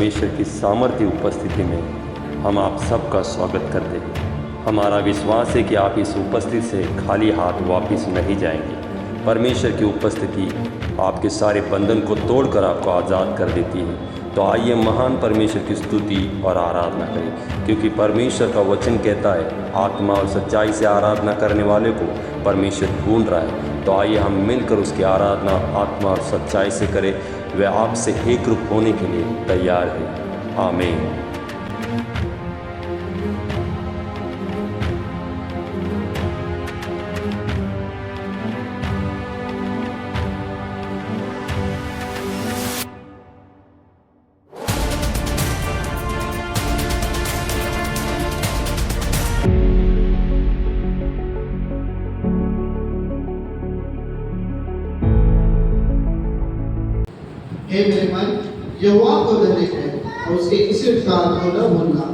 परमेश्वर की सामर्थ्य उपस्थिति में हम आप सबका स्वागत करते हैं। हमारा विश्वास है कि आप इस उपस्थिति से खाली हाथ वापस नहीं जाएंगे। परमेश्वर की उपस्थिति आपके सारे बंधन को तोड़कर आपको आज़ाद कर देती है। तो आइए महान परमेश्वर की स्तुति और आराधना करें, क्योंकि परमेश्वर का वचन कहता है आत्मा और सच्चाई से आराधना करने वाले को परमेश्वर ढूंढ रहा है। तो आइए हम मिलकर उसकी आराधना आत्मा और सच्चाई से करें। वह आपसे एक रूप होने के लिए तैयार है। आमीन। हे मेरे मन, यहोवा को धन्य है और उसके किसी उपकार को न भूलना,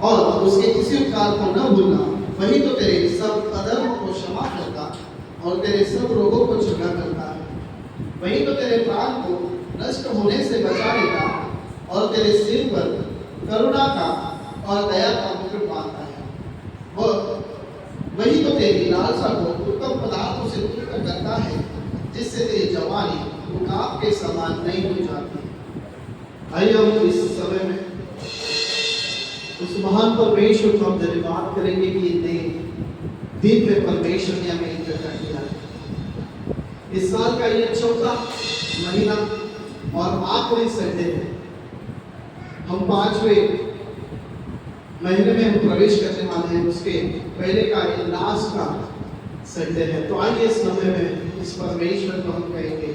और उसके किसी उपकार को न भूलना। वही तो तेरे सब अधर्म को क्षमा करता और तेरे सब रोगों को चंगा करता है। वही तो तेरे प्राण को नष्ट होने से बचा लेता और तेरे सिर पर करुणा का और दया का मुकुट बांधता है। वही तो तेरी लालसा को उत्तम पदार्थों से तृप्त करता है, जिससे तेरी जवानी उकाब के समान नहीं हो जाती। आइए हम इस समय में उस महान परमेश्वर को हम धन्यवाद करेंगे कि दिन में परमेश्वर ने हमें इकट्ठा किया। इस साल का ये चौथा महीना और आखिरी संडे है। हम 5वें महीने में हम प्रवेश करने वाले हैं। उसके पहले का ये लास्ट का संडे है। तो आइए इस समय में इस परमेश्वर को हम कहेंगे,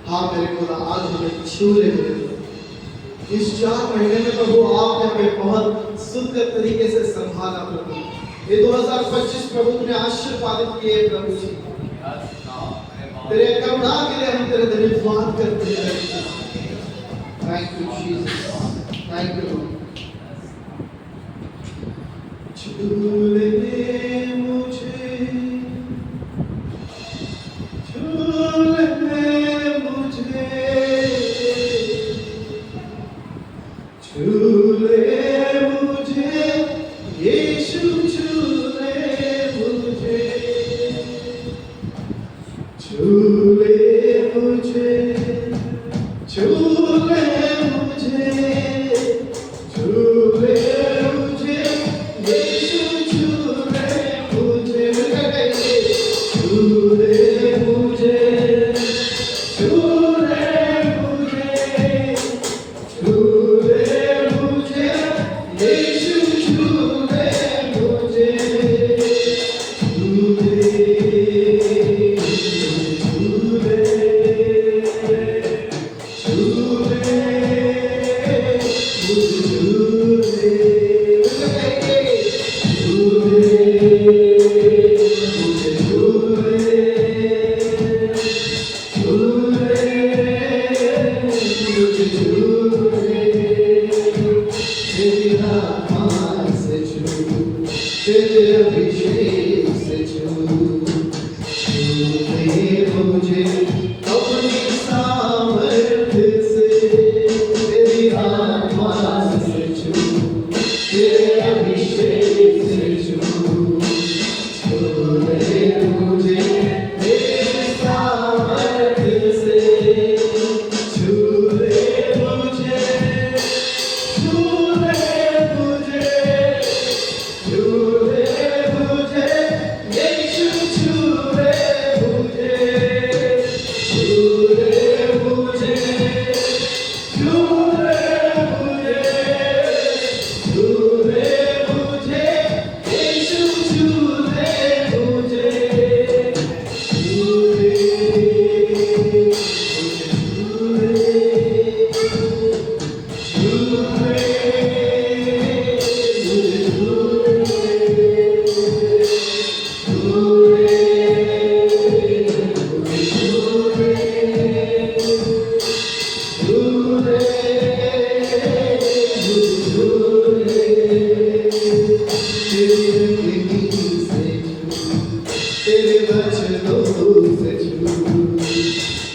हाँ मेरे खुदा आज हमें छू ले। इस 4 महीने में प्रभु आपने हमें बहुत सुंदर तरीके से संभाला प्रभु। ये 2025 प्रभु ने आशीर्वादित किए प्रभु जी। तेरे करुणा के लिए हम तेरे धन्यवाद करते हैं। Thank you Jesus, thank you. छू ले मुझे,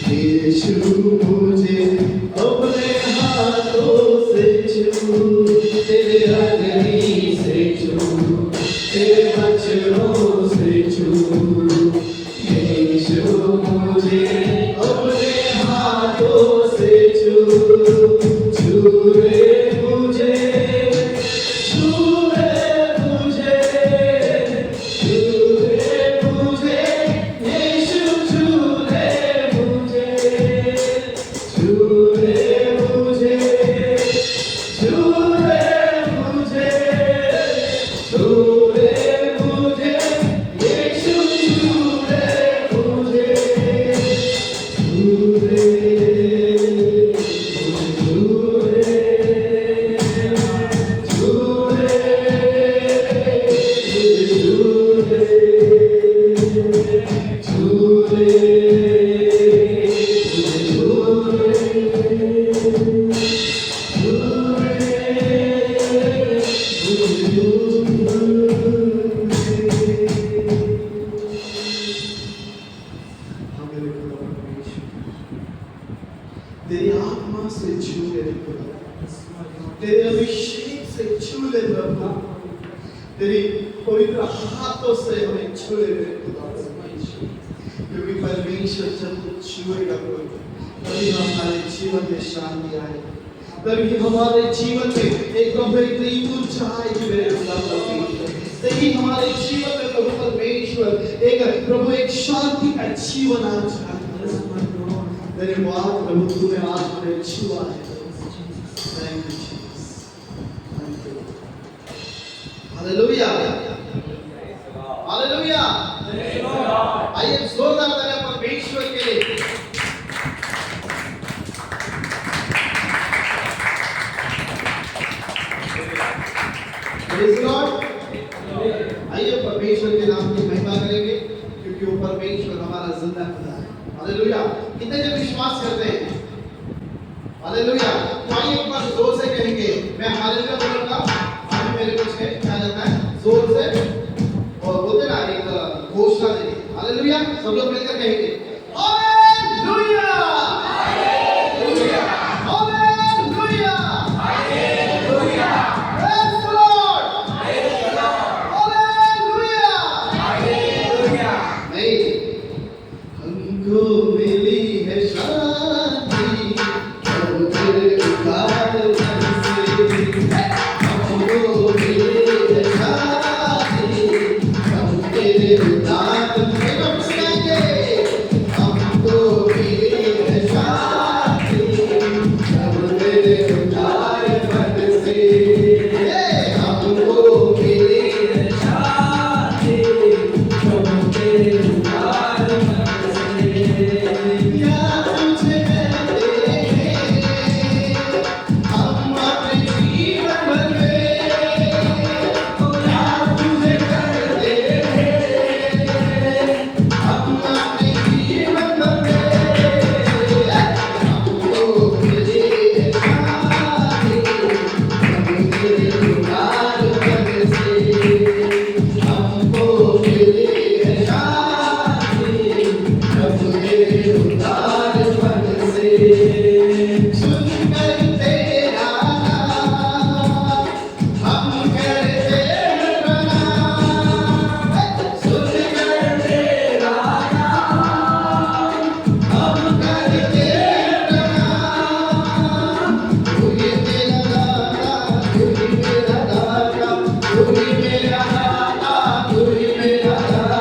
यीशु मुझे अपने बचनों से छू, यीशु मुझे अपने हाथों से छू, छू ले मुझे, छू ले मुझे, छू ले मुझे, यीशु छू ले मुझे, छू ले मुझे, छू ले मुझे, छू ले मुझे, यीशु छू ले मुझे, छू ले, छू ले, छू ले, छू ले, तेरी आत्मा से छू ले प्रभु, तेरे अभिषेक से छू ले प्रभु, तेरी पवित्र हाथों से हमें छू ले खुदा, क्योंकि परमेश्वर जब तू छुएगा प्रभु, तभी हमारे जीवन में शांति आए, तभी हमारे जीवन में एक प्रभु एक नई ऊर्जा आएगी मेरे खुदा परमेश्वर, तभी हमारे जीवन में प्रभु परमेश्वर एक प्रभु एक शांति का जीवन आ जाए। मेरे बाप प्रभु तूने आज हमें छुआ है। Thank you Jesus, thank you, hallelujah, hallelujah. आइए जोरदार तालियां परमेश्वर के लिए। Praise God. आइए परमेश्वर के नाम की महिमा करेंगे, क्योंकि वो परमेश्वर हमारा जिंदा खुदा है। हालेलुया। कितने जन विश्वास करते हैं? हालेलुया। तो आइए एक बार जोर से कहेंगे, मैं हालेलुया बोलूंगा, अभी मेरे कुछ है क्या जाता है जोर से, और बोलते ना एक घोषणा देंगे। हालेलुया। सब लोग मिलकर कहेंगे hallelujah, hallelujah, hallelujah, hallelujah, praise the Lord, praise the Lord, hallelujah, hallelujah. हमको मिली है शांति, हम तेरे उद्धार से, हमको मिली है शांति, हम तेरे उद्धार से, हमको मिली है शांति, हम तेरे उद्धार से, हमको मिली है शांति, हम तेरे उद्धार से। या तुझे कहते हैं हम अपने जीवन भर में, या तुझे कहते हैं हम अपने जीवन भर में, हमको मिली है शांति, हम तेरे उद्धार से, हमको मिली है शांति, हम तेरे उद्धार से। सुनकर तेरा नाम हम करते हैं प्रणाम, सुनकर तेरा नाम हम करते हैं प्रणाम। तू ही मेरा दाता, तू ही मेरा दाता, तू ही मेरा दाता, तू ही मेरा दाता,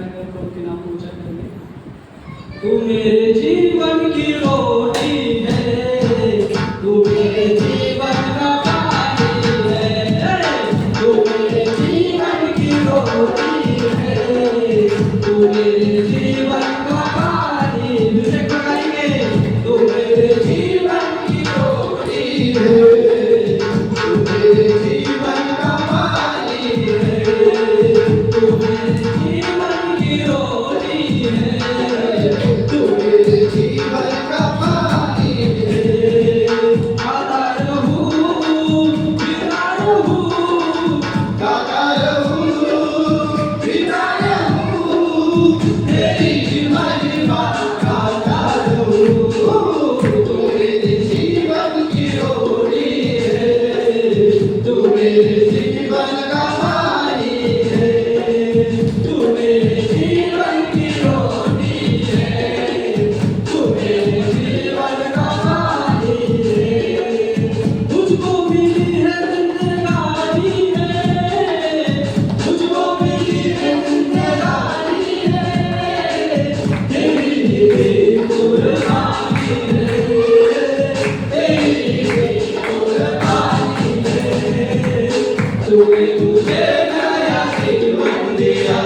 कर खोल के नाम पूजा करेंगे। तू मेरे जीवन की रोटी है, तू मेरे जीवन का पानी है, तू मेरे जीवन की रोटी है, तू मेरे जीवन का पानी। म्यूजिक लगाएंगे। तू मेरे जीवन की रोटी है, तू मेरे जीवन का पानी है, तू मेरे जीवन की रोटी है, तू मेरे जीवन का पानी है। गाता रहूं, पीता रहूं, गाता रहूं, पीता रहूं, तेरी महिमा गाता रहूं। तू मेरे जीवन की रोटी है, तू मेरे जीवन का पानी है, तू मेरे जीवन की रोटी है, तू मेरे जीवन का पानी है। तुझको मिली है जिंदगानी है, तुझको मिली है जिंदगानी है, तेरी कुर्बानी है, तेरी कुर्बानी है। तूने मुझे नया जीवन दिया,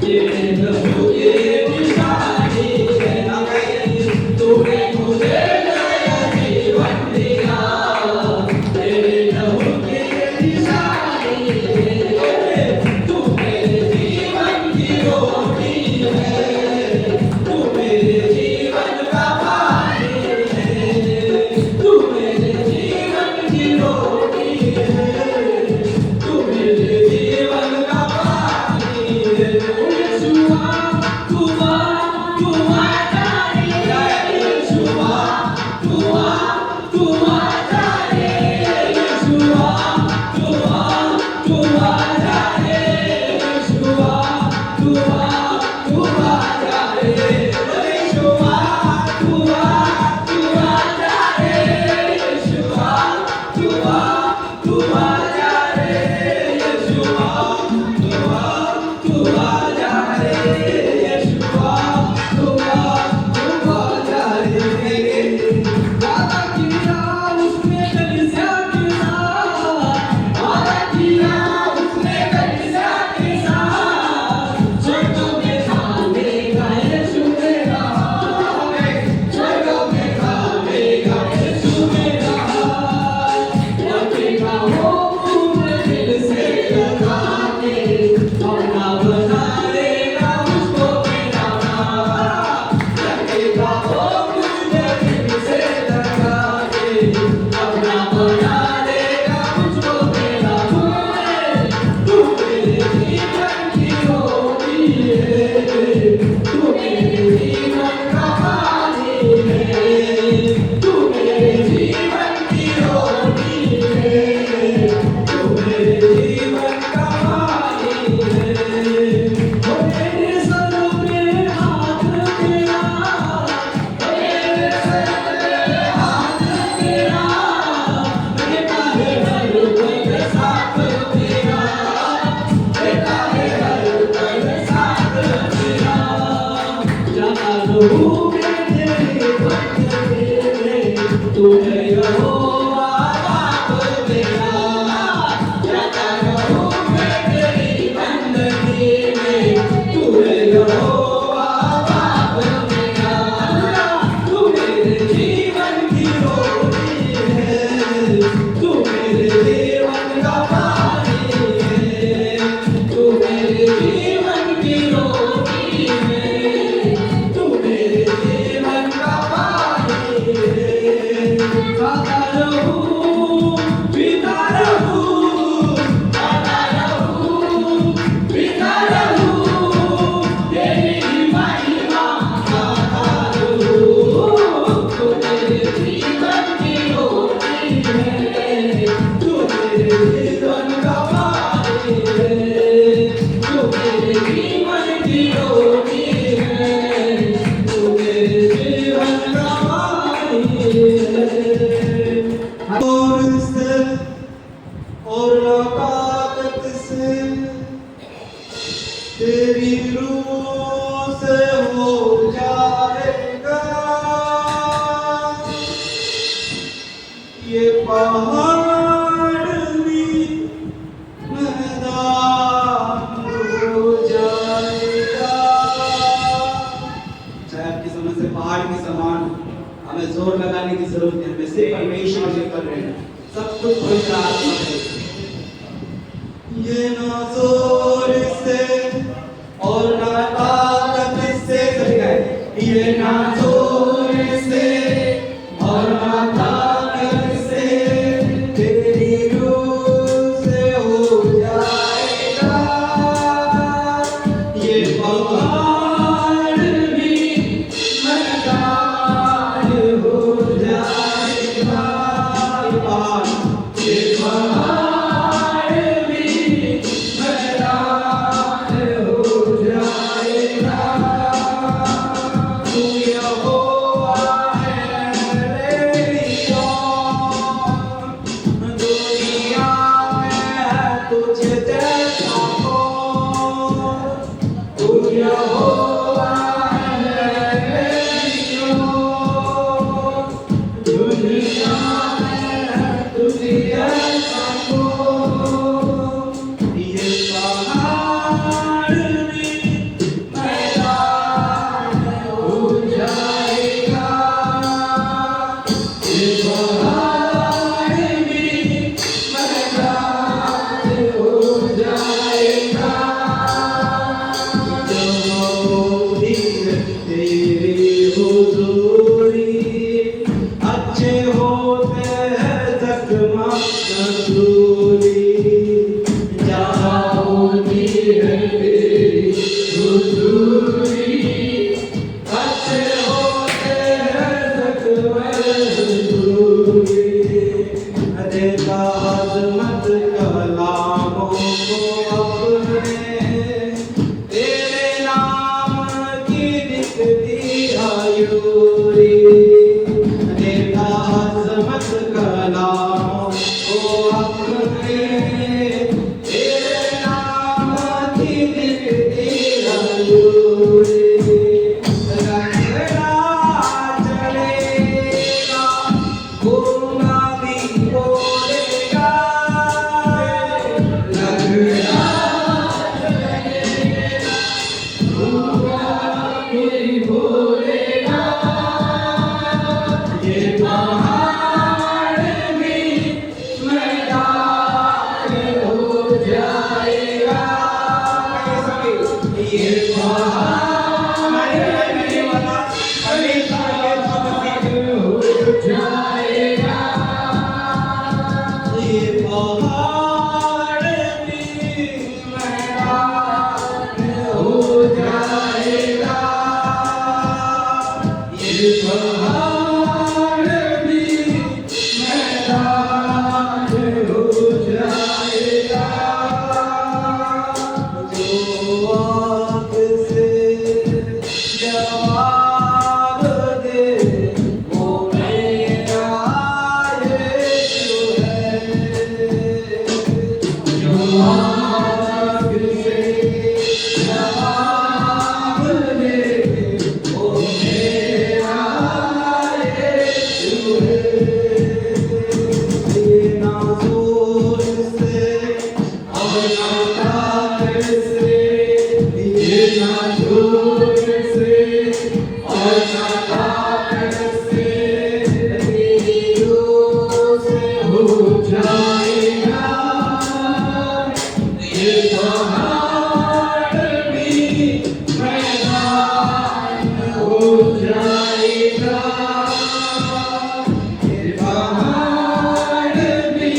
ये प्रभु की निशानी है। तूने मुझे नया जीवन दिया, तेरे प्रभु की निशानी है। तू मेरे जीवन की रोटी है, तू मेरे जीवन का पानी है, तू मेरे जीवन की रोटी है, तू मेरे जीवन का पानी है। यीशुआ तू आजा रे, यीशुआ तू आजा रे, यीशुआ तू आजा रे, यीशुआ तू आजा रे, यीशुआ तू आजा रे, यीशुआ तू आजा रे, यीशुआ तू आजा रे, यीशुआ तू आजा रे। वादा किया उसने कलीसिया के साथ, वादा किया उसने कलीसिया के साथ, स्वर्गों में खाएगा यीशु मेरा, स्वर्गों में खाएगा यीशु मेरा। रखेगा वो मुझे दिल से लगा के, अपना बना लेगा मुझको मेरा माँ। रखेगा वो मुझे दिल से लगा के, अपना बना लेगा मुझको मेरा माँ। तू मेरे जीवन की रोटी है, तू मेरे जीवन का पानी है, तू मेरे जीवन की रोटी है, तू मेरे जीवन का पानी है। ओ मेरे सर पे हाथ तेरा, मेरे सर पे हाथ तेरा, बेटा है हर पल साथ तेरा, बेटा है हर पल साथ तेरा। जाना रहूं मैं तेरे बंधन में, तू है यहोवा बाप मेरा। जाना रहूं मैं तेरी बंदगी में, तू है यहोवा बाप मेरा। तू मेरे जीवन की रोटी है, तू मेरे जीवन का पानी है, तू मेरे जीवन की रोटी है, तू मेरे जीवन का पानी है। गाता रहूं, पीता रहूं, गाता रहूं, पीता रहूं, तेरी महिमा गाता रहूं। तू मेरे जीवन की रोटी है, तू मेरे जीवन का पानी है, तू मेरे जीवन की रोटी है, तू मेरे जीवन का पानी है। और से और ताकत से तेरी पहाड़ भी मैदान हो जाएगा। चाहे आपकी समझ से पहाड़ के समान, हमें जोर लगाने की जरूरत है, हमें सिर्फ परमेश्वर जो कर रहे हैं, सब कुछ पवित्र आत्मा है। ये ना जोर से और ना ताकत से, ये ना जोर से और ना ताकत से, तेरी रूह से हो जाएगा। ये पहाड़ भी मैदान हो जाएगा। ये पहाड़ भी मैदान हो जाएगा। तू यहोवा है मेरी ओर, दुनिया में है तुझे जैसा कौन। तू यहोवा है मेरी ओर, दुनिया में है तुझे जैसा कौन। ये पहाड़ भी मैदान हो जाएगा। ये पहाड़ भी मैदान हो जाएगा। तेरी हुजूरी अच्छे होते हैं जख्मा नसूरी। जहाँ होती है तेरी हुजूरी अच्छे होते हैं जख्मा नसूरी। देता अज़मत कलामों को अपने, तेरे नाम की दिखती आयूरी। देता अज़मत कलामों को अपने, तेरे नाम की दिखती आयूरी। रंगना चलेगा, गूंगा भी बोलेगा। रंगना चलेगा, गूंगा भी बोलेगा। ये पहाड़ भी मैदान हो जाएगा। ये पहाड़ भी हमेशा के सब हो जाएगा। ये पहाड़ भी मैदान हो जाएगा। ये पहाड़ भी मैदान हो जाएगा। जो आग से जवाब दे वो मेरा यीशु है। जो आग से जवाब दे वो मेरा यीशु है। ये ना जोर से और ना ताकत से, ये ना जोर से और ना ताकत से, तेरी रूह से हो जाएगा। ये पहाड़ भी मैदान हो जाएगा। ये पहाड़ भी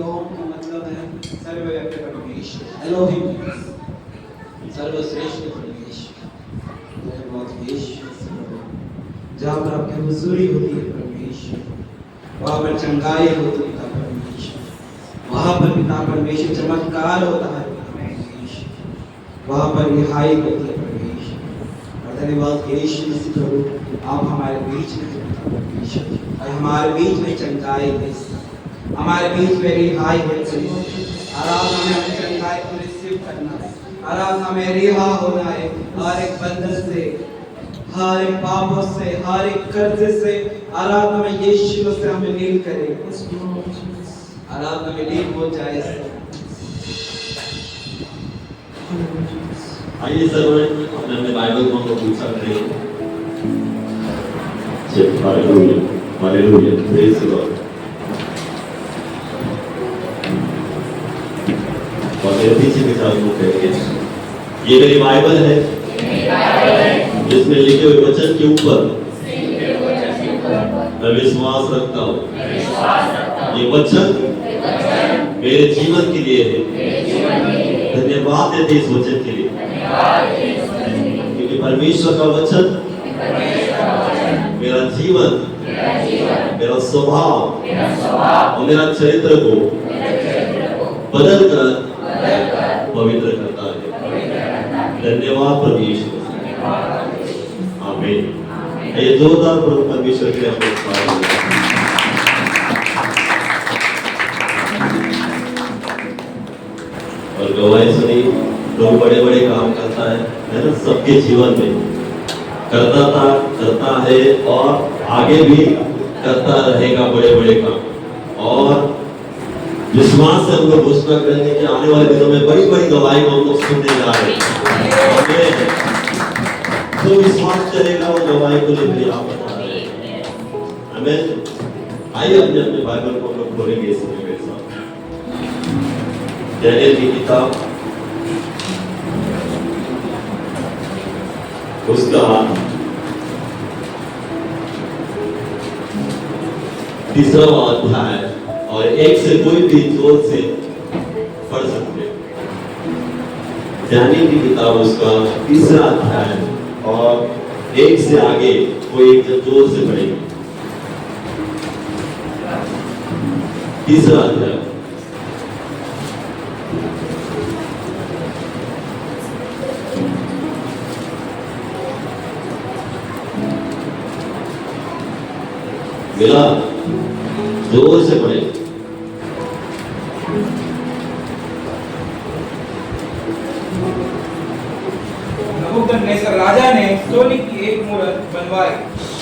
यहोवा का मतलब है सर्वव्यापी परमेश्वर, एलोहिम, सर्वश्रेष्ठ परमेश्वर, धन्यवाद यीशु। जहाँ पर आपकी हुजूरी होती है परमेश्वर, वहाँ पर चंगाई होती है पिता परमेश्वर, वहाँ पर पिता परमेश्वर चमत्कार होता है परमेश्वर, वहाँ पर रिहाई होती है परमेश्वर। और धन्यवाद यीशु मसीह प्रभु, आप हमारे बीच में हैं पिता परमेश्वर, और हमारे बीच में चंगाई है, हमारे बीच में रिहाई है। आराम हमें अपनी चंगाई को रिसीव करना है, आराम हमें रिहा होना है हर एक बंधन से, हर एक पापों से, हर एक कर्ज से। आराधना में यीशु से हमें लीन करे, आराधना में लीन हो जाए। आइए सब अपने अपने बाइबल को हम लोग पूछ सकते हैं। Hallelujah, hallelujah, praise the Lord. और मेरे पीछे के साथ लोग कहेंगे, ये मेरी बाइबल है जिसमें लिखे हुए वचन के ऊपर मैं विश्वास रखता हूँ। ये वचन मेरे जीवन के लिए है। धन्यवाद देते इस वचन के लिए, क्योंकि परमेश्वर का वचन मेरा जीवन, मेरा स्वभाव और मेरा चरित्र को बदल कर पवित्र करता है। धन्यवाद परमेश्वर, आमीन। ये जोरदार परमेश्वर के लिए और गवाही सुनी। प्रभु बड़े बड़े काम करता है ना, सबके जीवन में करता है और आगे भी करता रहेगा बड़े बड़े काम। और विश्वास से हम लोग घोषणा करेंगे कि आने वाले दिनों में बड़ी बड़ी गवाही को हम लोग सुनने जा रहे हैं। तो विश्वास चलेगा वो गवाही को लेकर आप बता रहे हैं। आमीन। आइए अपने अपने बाइबल को हम लोग खोलेंगे इस समय मेरे साथ। दानियेल की किताब उसका 3वां अध्याय, और एक से कोई भी जोर से पढ़ सकते हैं। दानियेल की किताब उसका 3वां अध्याय, और एक से आगे कोई एक जोर से पढ़ेगा। 3वां अध्याय। मिला? जोर से पढ़े। नबूकदनेस्सर राजा ने सोने की एक मूरत बनवाई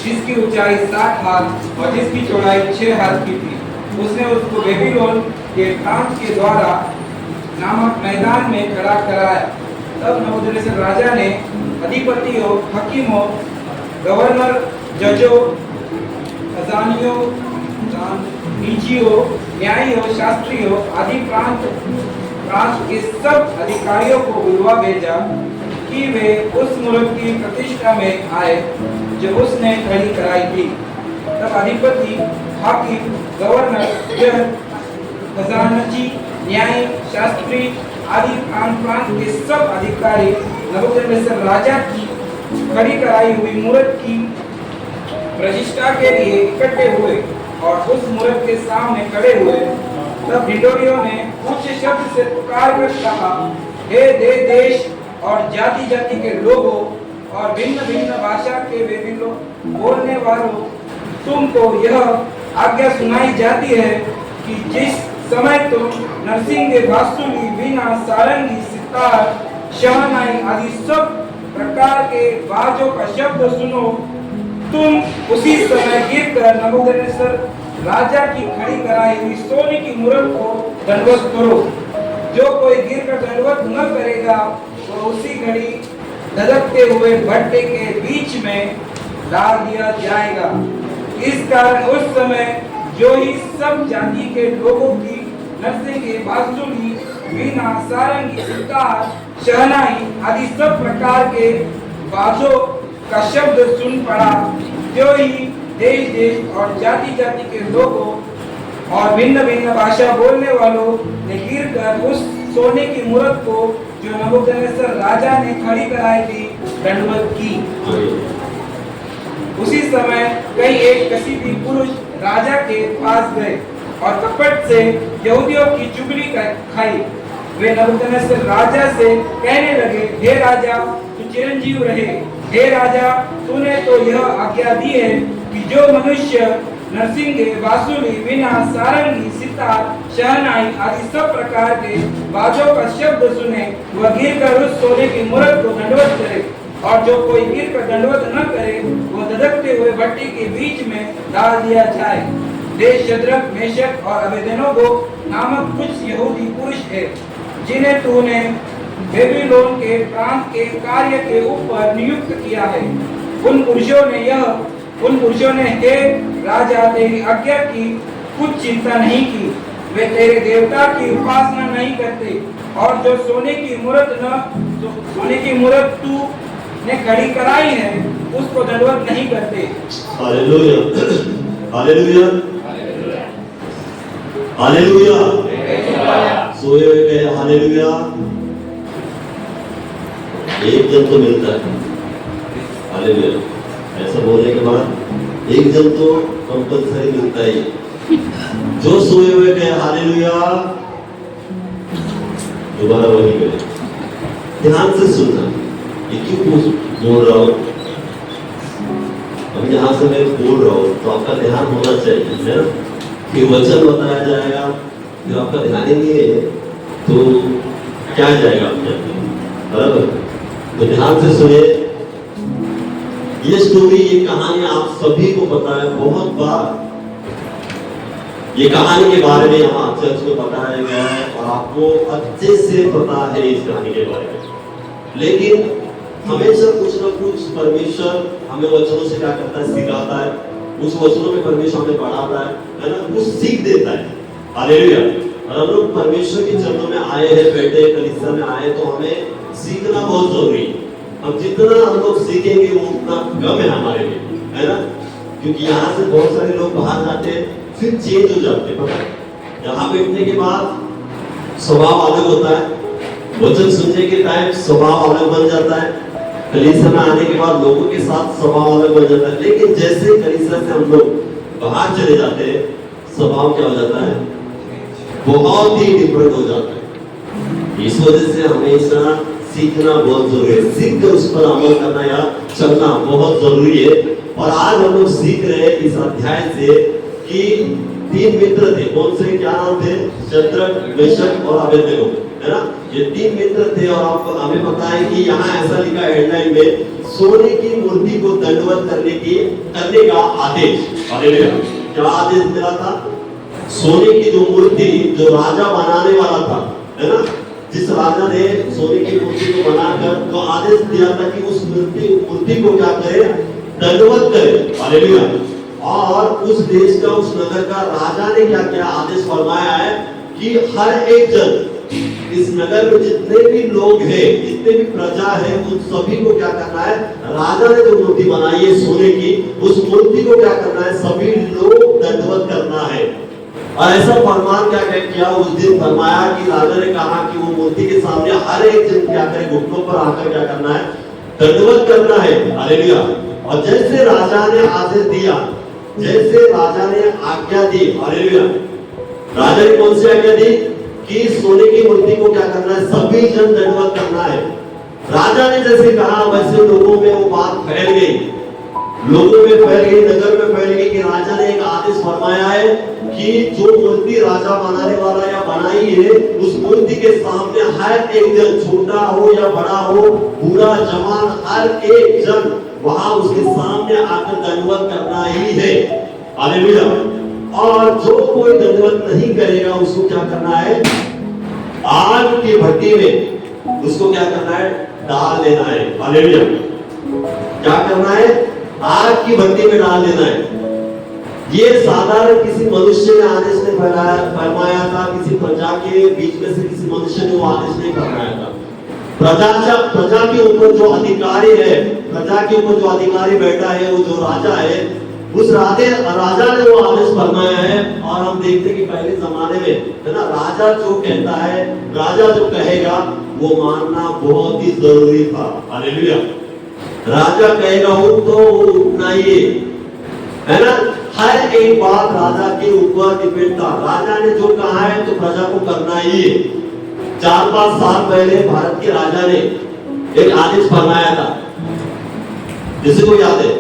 जिसकी ऊंचाई 60 हाथ और जिसकी चौड़ाई 6 हाथ की थी। उसने उसको बेबीलोन के प्रांत के द्वारा नामक मैदान में खड़ा कराया। तब नबूकदनेस्सर राजा ने अधिपतियों, हकीमों, गवर्नर, जजों, खजानियों, नीचियों, न्यायियों, शास्त्रियों आदि प्रांत के सब अधिकारियों को बुलवा भेजा कि वे उस मूरत की प्रतिष्ठा में आए जो उसने खड़ी कराई थी। तब अधिपति, हाकिम, गवर्नर, जज, खजानची, न्यायी, शास्त्री आदि प्रांत के सब अधिकारी नबूकदनेस्सर राजा की खड़ी कराई हुई मूरत की प्रतिष्ठा के लिए इकट्ठे हुए और उस मूरत के सामने खड़े हुए। तब ढिंढोरियों ने ऊंचे शब्द से पुकार कर कहा, हे देश और जाति जाति के लोगों और भिन्न भिन्न भाषा के बोलने वालों, तुमको यह आज्ञा सुनाई जाती है कि जिस समय तुम नरसिंगे, बांसुरी, वीणा, सारंगी, सितार, शहनाई आदि सब प्रकार के बाजों का शब्द सुनो, तुम उसी समय गिरकर नबूकदनेस्सर राजा की खड़ी कराई हुई सोने की मूरत को दंडवत करो। जो कोई गिरकर दंडवत न करेगा वो उसी घड़ी धधकते हुए भट्टे के बीच में डाल दिया जाएगा। इस कारण उस समय जो ही सब जाति के लोगों की नरसिंगे, बांसुरी, वीणा, सारंगी, सितार, शहनाई आदि सब प्रकार के बाजों का शब्द सुन पड़ा, जो ही देश देश और जाति जाति के लोगों और भिन्न भिन्न भाषा बोलने वालों ने गिरकर उस सोने की मूरत को जो नबूकदनेस्सर राजा ने खड़ी कराई थी दंडवत की। उसी समय कई एक कसीदी पुरुष राजा के पास गए और कपट से यहूदियों की चुगली खाई। वे नबूकदनेस्सर राजा से कहने लगे, हे राजा, तू चिरंजीव रहे। हे राजा, तूने तो यह आज्ञा दी है कि जो मनुष्य नरसिंगे, बांसुरी, वीणा, सारंगी, सितार, शहनाई आदि सब प्रकार के बाजों का शब्द सुने, वह गिरकर उस सोने की मूरत को दंडवत करे, और जो कोई गिरकर दंडवत न करे, वह धधकते हुए भट्टी के बीच में डाल दिया जाए। वे शद्रक, मेशक और अबेदनगो नामक कुछ यहूदी पुरुष है, जिन्हें तूने बेबीलोन के प्रांत के कार्य के ऊपर नियुक्त किया है। उन पुरुषों ने हे राजा, तेरी आज्ञा की कुछ चिंता नहीं की। वे तेरे देवता की उपासना नहीं करते, और जो सोने की मूरत तू ने खड़ी कराई है, उसको दंडवत नहीं करते। Hallelujah, hallelujah, hallelujah. सोए हुए कहे हालेलुया। एक जन तो मिलता है, हालेलुया। ऐसा बोलने के बाद एक जन तो कंपल्सरी मिलता ही। जो सोए हुए कहे हालेलुया, दोबारा वही करे। ध्यान से सुनना, ये क्यों बोल रहा हूं? अब यहां से मैं बोल रहा हूं तो आपका ध्यान होना चाहिए, है ना? कि वचन बताया जाएगा, फिर आपका ध्यान ही नहीं है तो क्या जाएगा आपके अंदर, बराबर? तो ध्यान से सुनिए। ये स्टोरी, ये कहानी आप सभी को पता है, बहुत बार ये कहानी के बारे में यहाँ चर्च में बताया गया है और आपको अच्छे से पता है इस कहानी के बारे में। लेकिन हमेशा कुछ ना कुछ परमेश्वर हमें वचनों से क्या करता है, सिखाता है। उस वचनों में परमेश्वर हमें बढ़ाता है ना, कुछ सीख देता है। हालेलुया। और हम लोग परमेश्वर के चरणों में आए हैं, बैठे कलीसिया में आए, तो हमें सीखना बहुत जरूरी है। अब जितना हम लोग सीखेंगे वो उतना कम है हमारे लिए, है ना? क्योंकि यहाँ से बहुत सारे लोग बाहर जाते हैं, फिर चेंज हो जाते हैं, पता है? यहाँ बैठने के बाद स्वभाव अलग होता है, वचन सुनने के टाइम स्वभाव अलग बन जाता है, कलीसिया में आने के बाद लोगों के साथ स्वभाव अलग बन जाता है। लेकिन जैसे कलीसिया से हम लोग बाहर चले जाते हैं, स्वभाव क्या हो जाता है? बहुत ही डिफरेंट हो जाता है। इस वजह से हमेशा सीखना बहुत जरूरी है, सीख कर उस पर अमल करना या चलना बहुत जरूरी है। और आज हम लोग सीख रहे हैं इस अध्याय से कि 3 मित्र थे। कौन से, क्या नाम थे? शद्रक, मेशक और अबेदनगो, है ना? ये 3 मित्र थे। और आपको हमें पता है कि यहाँ ऐसा लिखा है हेडलाइन में, सोने की मूर्ति को दंडवत करने का आदेश। हालेलुया। क्या आदेश मिला था? सोने की जो मूर्ति जो राजा बनाने वाला था, है ना, जिस राजा ने सोने की मूर्ति को बनाकर तो आदेश दिया था कि उस मूर्ति को क्या करे? दंडवत करे। हालेलुया। और उस देश का, उस नगर का राजा ने क्या क्या आदेश फरमाया है कि हर एक जन, इस नगर में जितने भी लोग हैं, जितने भी प्रजा है, उन सभी को क्या करना है? राजा ने जो मूर्ति बनाई है सोने की, उस मूर्ति को क्या करना है? सभी लोग दंडवत करना है। और ऐसा फरमान क्या किया उस दिन फरमाया कि राजा ने कहा कि वो मूर्ति के सामने हर एक जन क्या करे? घुटनों पर आकर क्या करना है? दंडवत करना है। हालेलुया। और जैसे राजा ने आदेश दिया, जैसे राजा ने आज्ञा दी, हालेलुया, राजा ने कौन सी आज्ञा दी? कि सोने की मूर्ति को क्या करना है? सभी जन दंडवत करना है। राजा ने जैसे कहा वैसे लोगों में वो बात फैल गई, लोगों में फैल गई, नगर में फैल गई कि राजा ने एक आदेश फरमाया है कि जो मूर्ति राजा बनाने वाला या बनाई है, उस मूर्ति के सामने हर एक जन, छोटा हो या बड़ा हो, बूढ़ा जवान, हर एक जन वहां उसके सामने आकर दंडवत करना ही है। हालेलुया। और जो कोई दंडवत नहीं करेगा उसको क्या करना है? आग की भट्टी में उसको क्या करना है? डाल देना है। हालेलुया। क्या करना है? आग की भट्टी में डाल देना है। ये साधारण किसी मनुष्य ने आदेश नहीं फरमाया था, किसी प्रजा के बीच में से किसी मनुष्य ने वो आदेश नहीं फरमाया था। प्रजा के ऊपर जो अधिकारी है, प्रजा के ऊपर जो अधिकारी बैठा है, वो जो राजा है, उस राजा ने वो आदेश फरमाया है। और हम देखते हैं कि पहले जमाने में है ना, राजा जो कहता है, राजा जो कहेगा वो मानना बहुत ही जरूरी था। हालेलुया। राजा कहेगा वो तो उठना ही है ना, हर एक बात राजा के ऊपर डिपेंड था। राजा ने जो कहा है तो प्रजा को करना ही है। 4-5 साल पहले भारत के राजा ने एक आदेश फरमाया था, जिसे को याद है,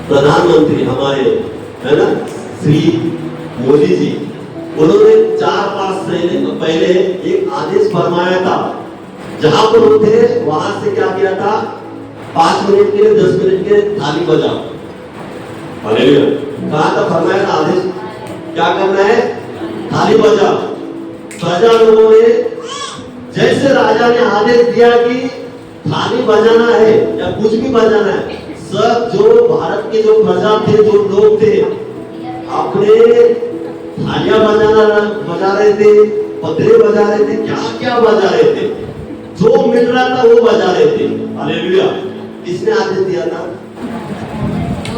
प्रधानमंत्री हमारे है ना श्री मोदी जी, उन्होंने 4-5 महीने पहले एक आदेश फरमाया था। जहां पर वो थे वहां से क्या किया था, 5 मिनट के लिए 10 मिनट के थाली बजाओ। हालेलुया। कहा था, फरमाया था आदेश, क्या करना है, थाली बजाओ। प्रजा लोगों ने, जैसे राजा ने आदेश दिया कि थाली बजाना है या कुछ भी बजाना है, सब जो भारत के जो प्रजा थे, जो लोग थे, अपने थालियां बजा रहे थे, पतरे बजा रहे थे, क्या क्या बजा रहे थे, जो मिल रहा था वो बजा रहे थे। हालेलुया। किसने आदेश दिया था,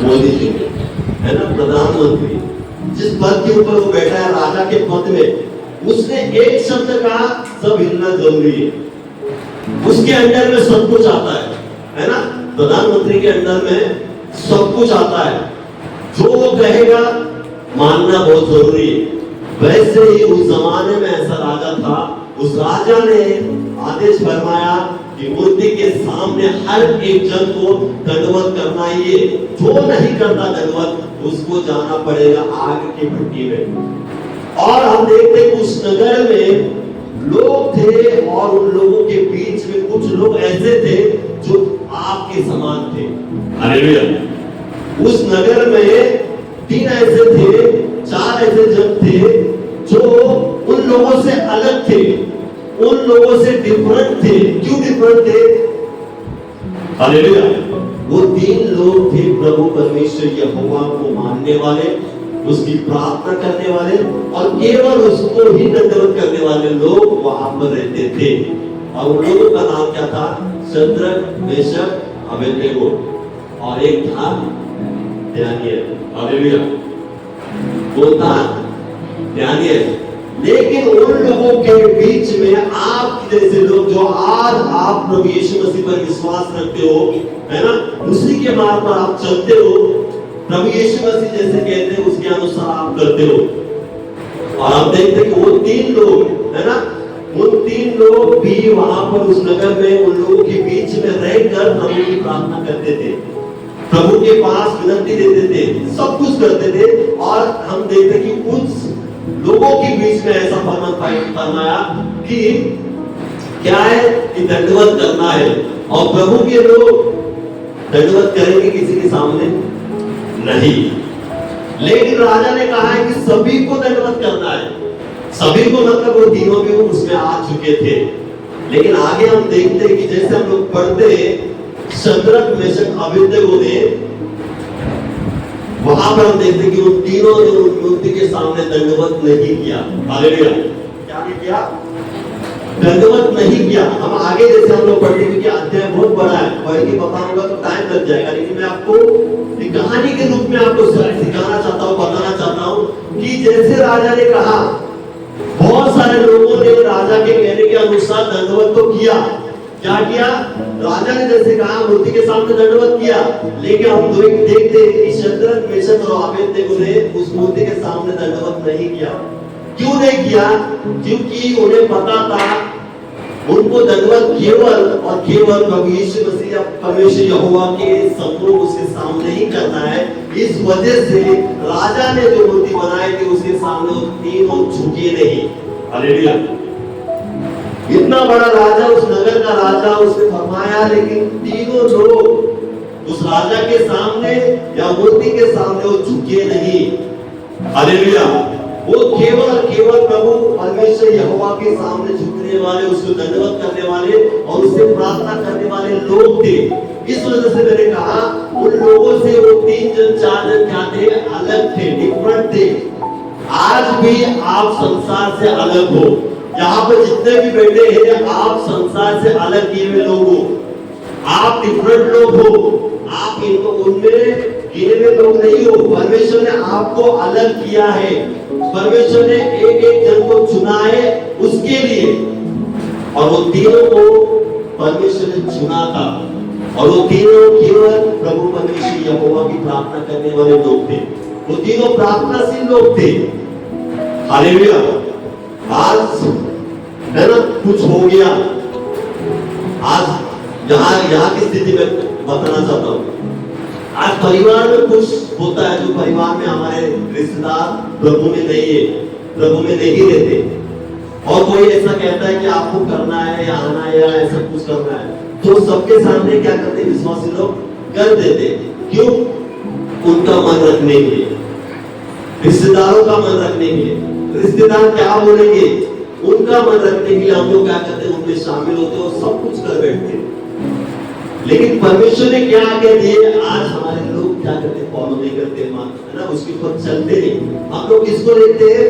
मोदी जी है ना, प्रधानमंत्री, जिस पद के ऊपर वो बैठा है, राजा के पद में, उसने एक शब्द कहा, सब हिलना जरूरी है। उसके अंडर में सब कुछ आता है ना, प्रधानमंत्री के अंडर में सब कुछ आता है, जो वो कहेगा मानना बहुत जरूरी है। वैसे ही उस जमाने में ऐसा राजा था, उस राजा ने आदेश फरमाया कि मूर्ति के सामने हर एक जन को दंडवत करना ही है। जो नहीं करता दंडवत, उसको जाना पड़ेगा आग की भट्टी में। और हम देखते हैं उस नगर में लोग थे, और उन लोगों के बीच में कुछ लोग ऐसे थे जो आपके समान थे। हालेलुया। उस नगर में 3 ऐसे थे, 4 ऐसे जन थे जो उन लोगों से अलग थे, उन लोगों से डिफरेंट थे। क्यों डिफरेंट थे? हालेलुया। वो 3 लोग थे, प्रभु परमेश्वर यहोवा को मानने वाले, उसकी प्रार्थना करने वाले, और केवल उसको ही दंडवत करने वाले लोग वहां पर रहते थे। और उन लोगों का नाम क्या था? शद्रक, मेशक, अबेदनेगो, और एक था दानियेल। हालेलुया। वो था दानियेल। लेकिन उन लोगों के बीच में आप जैसे लोग, जो आज आप प्रभु यीशु मसीह पर विश्वास रखते हो, है ना, उसी के मार्ग पर आप चलते हो, प्रभु यीशु मसीह जैसे कहते हैं उसके अनुसार आप करते हो। और आप देखते हैं कि वो 3 लोग, है ना, उन 3 लोग भी वहां पर उस नगर में उन लोगों के बीच में रहकर प्रभु की प्रार्थना करते थे, प्रभु के पास विनती देते थे, सब कुछ करते थे। और हम देखते कि उस लोगों के बीच में ऐसा फरमाया कि क्या है कि दंडवत करना है, और प्रभु के लोग दंडवत करेंगे किसी के सामने नहीं। लेकिन राजा ने कहा है कि सभी को दंडवत करना है। सभी को मतलब वो तीनों भी उसमें आ चुके थे। लेकिन आगे हम देखते कि जैसे हम लोग पढ़ते, शद्रक, मेशक, अबेदनेगो ने, वहां पर हम देखते कि उन तीनों ने उन मूर्ति के सामने दंडवत नहीं किया। हालेलुया। क्या नहीं किया? दंडवत नहीं किया। हम आगे जैसे हम लोग पढ़ते, क्योंकि अध्याय बहुत बड़ा है, पढ़ के बताऊंगा तो टाइम लग जाएगा, लेकिन मैं आपको एक कहानी के रूप में आपको सिखाना चाहता हूँ, बताना चाहता हूँ कि जैसे राजा ने कहा, बहुत सारे लोगों ने राजा के कहने के अनुसार दंडवत तो किया। क्या किया? राजा ने जैसे कहा मूर्ति के सामने दंडवत किया, लेकिन हम देखते कि शद्रक, मेशक और अबेदनेगो ने उस मूर्ति के सामने दंडवत नहीं किया। क्यों नहीं किया? क्योंकि उन्हें पता था उनको दंडवत केवल और केवल प्रभु यीशु मसीह या परमेश्वर यहोवा के सम्मुख उसके सामने ही करना है। इस वजह से राजा ने जो मूर्ति बनाई थी उसके सामने वो तीनों झुके नहीं। हालेलुया। इतना बड़ा राजा, उस नगर का राजा, उसने फरमाया, लेकिन तीनों लोग उस राजा के सामने या मूर्ति के सामने वो झुके नहीं। हालेलुया। वो केवल प्रभु परमेश्वर यहोवा के सामने झुकने वाले, उसको दंडवत करने वाले और उससे प्रार्थना करने वाले लोग थे। इस वजह से मैंने कहा उन लोगों से वो 3 जन 4 जन क्या थे? अलग थे, डिफरेंट थे। आज भी आप संसार से अलग हो। यहाँ पर जितने भी बैठे हैं, आप संसार से अलग किए हुए लोग हो, आप डिफरेंट लोग हो। आप इनको उनमें गिने हुए लोग नहीं हो। परमेश्वर ने आपको अलग किया है। परमेश्वर ने एक एक जन को चुना है उसके लिए, और वो तीनों को परमेश्वर ने चुना था, और वो तीनों केवल प्रभु परमेश्वर यहोवा की प्रार्थना करने वाले लोग थे। वो तीनों प्रार्थनाशील लोग थे। हालेलुया। आज है ना, कुछ हो गया। आज यहाँ की स्थिति में बताना चाहता हूँ। आज परिवार में कुछ होता है, जो परिवार में हमारे रिश्तेदार प्रभु में नहीं है, प्रभु में नहीं रहते, और कोई ऐसा कहता है कि आपको करना है या आना है या ऐसा कुछ करना है, तो सबके सामने क्या करते विश्वासी लोग कर देते। क्यों? उनका मन रखने के लिए, रिश्तेदारों का मन रखने के लिए। रिश्तेदार क्या बोलेंगे उनका मन रखने के लिए हम लोग क्या करते हैं, उनमें शामिल होते और सब कुछ कर बैठते हैं। लेकिन परमेश्वर ने क्या आज्ञा दी है, आज हमारे लोग क्या करते, फॉलो नहीं करते, है ना, उसके ऊपर चलते नहीं। हम लोग किसको देखते हैं?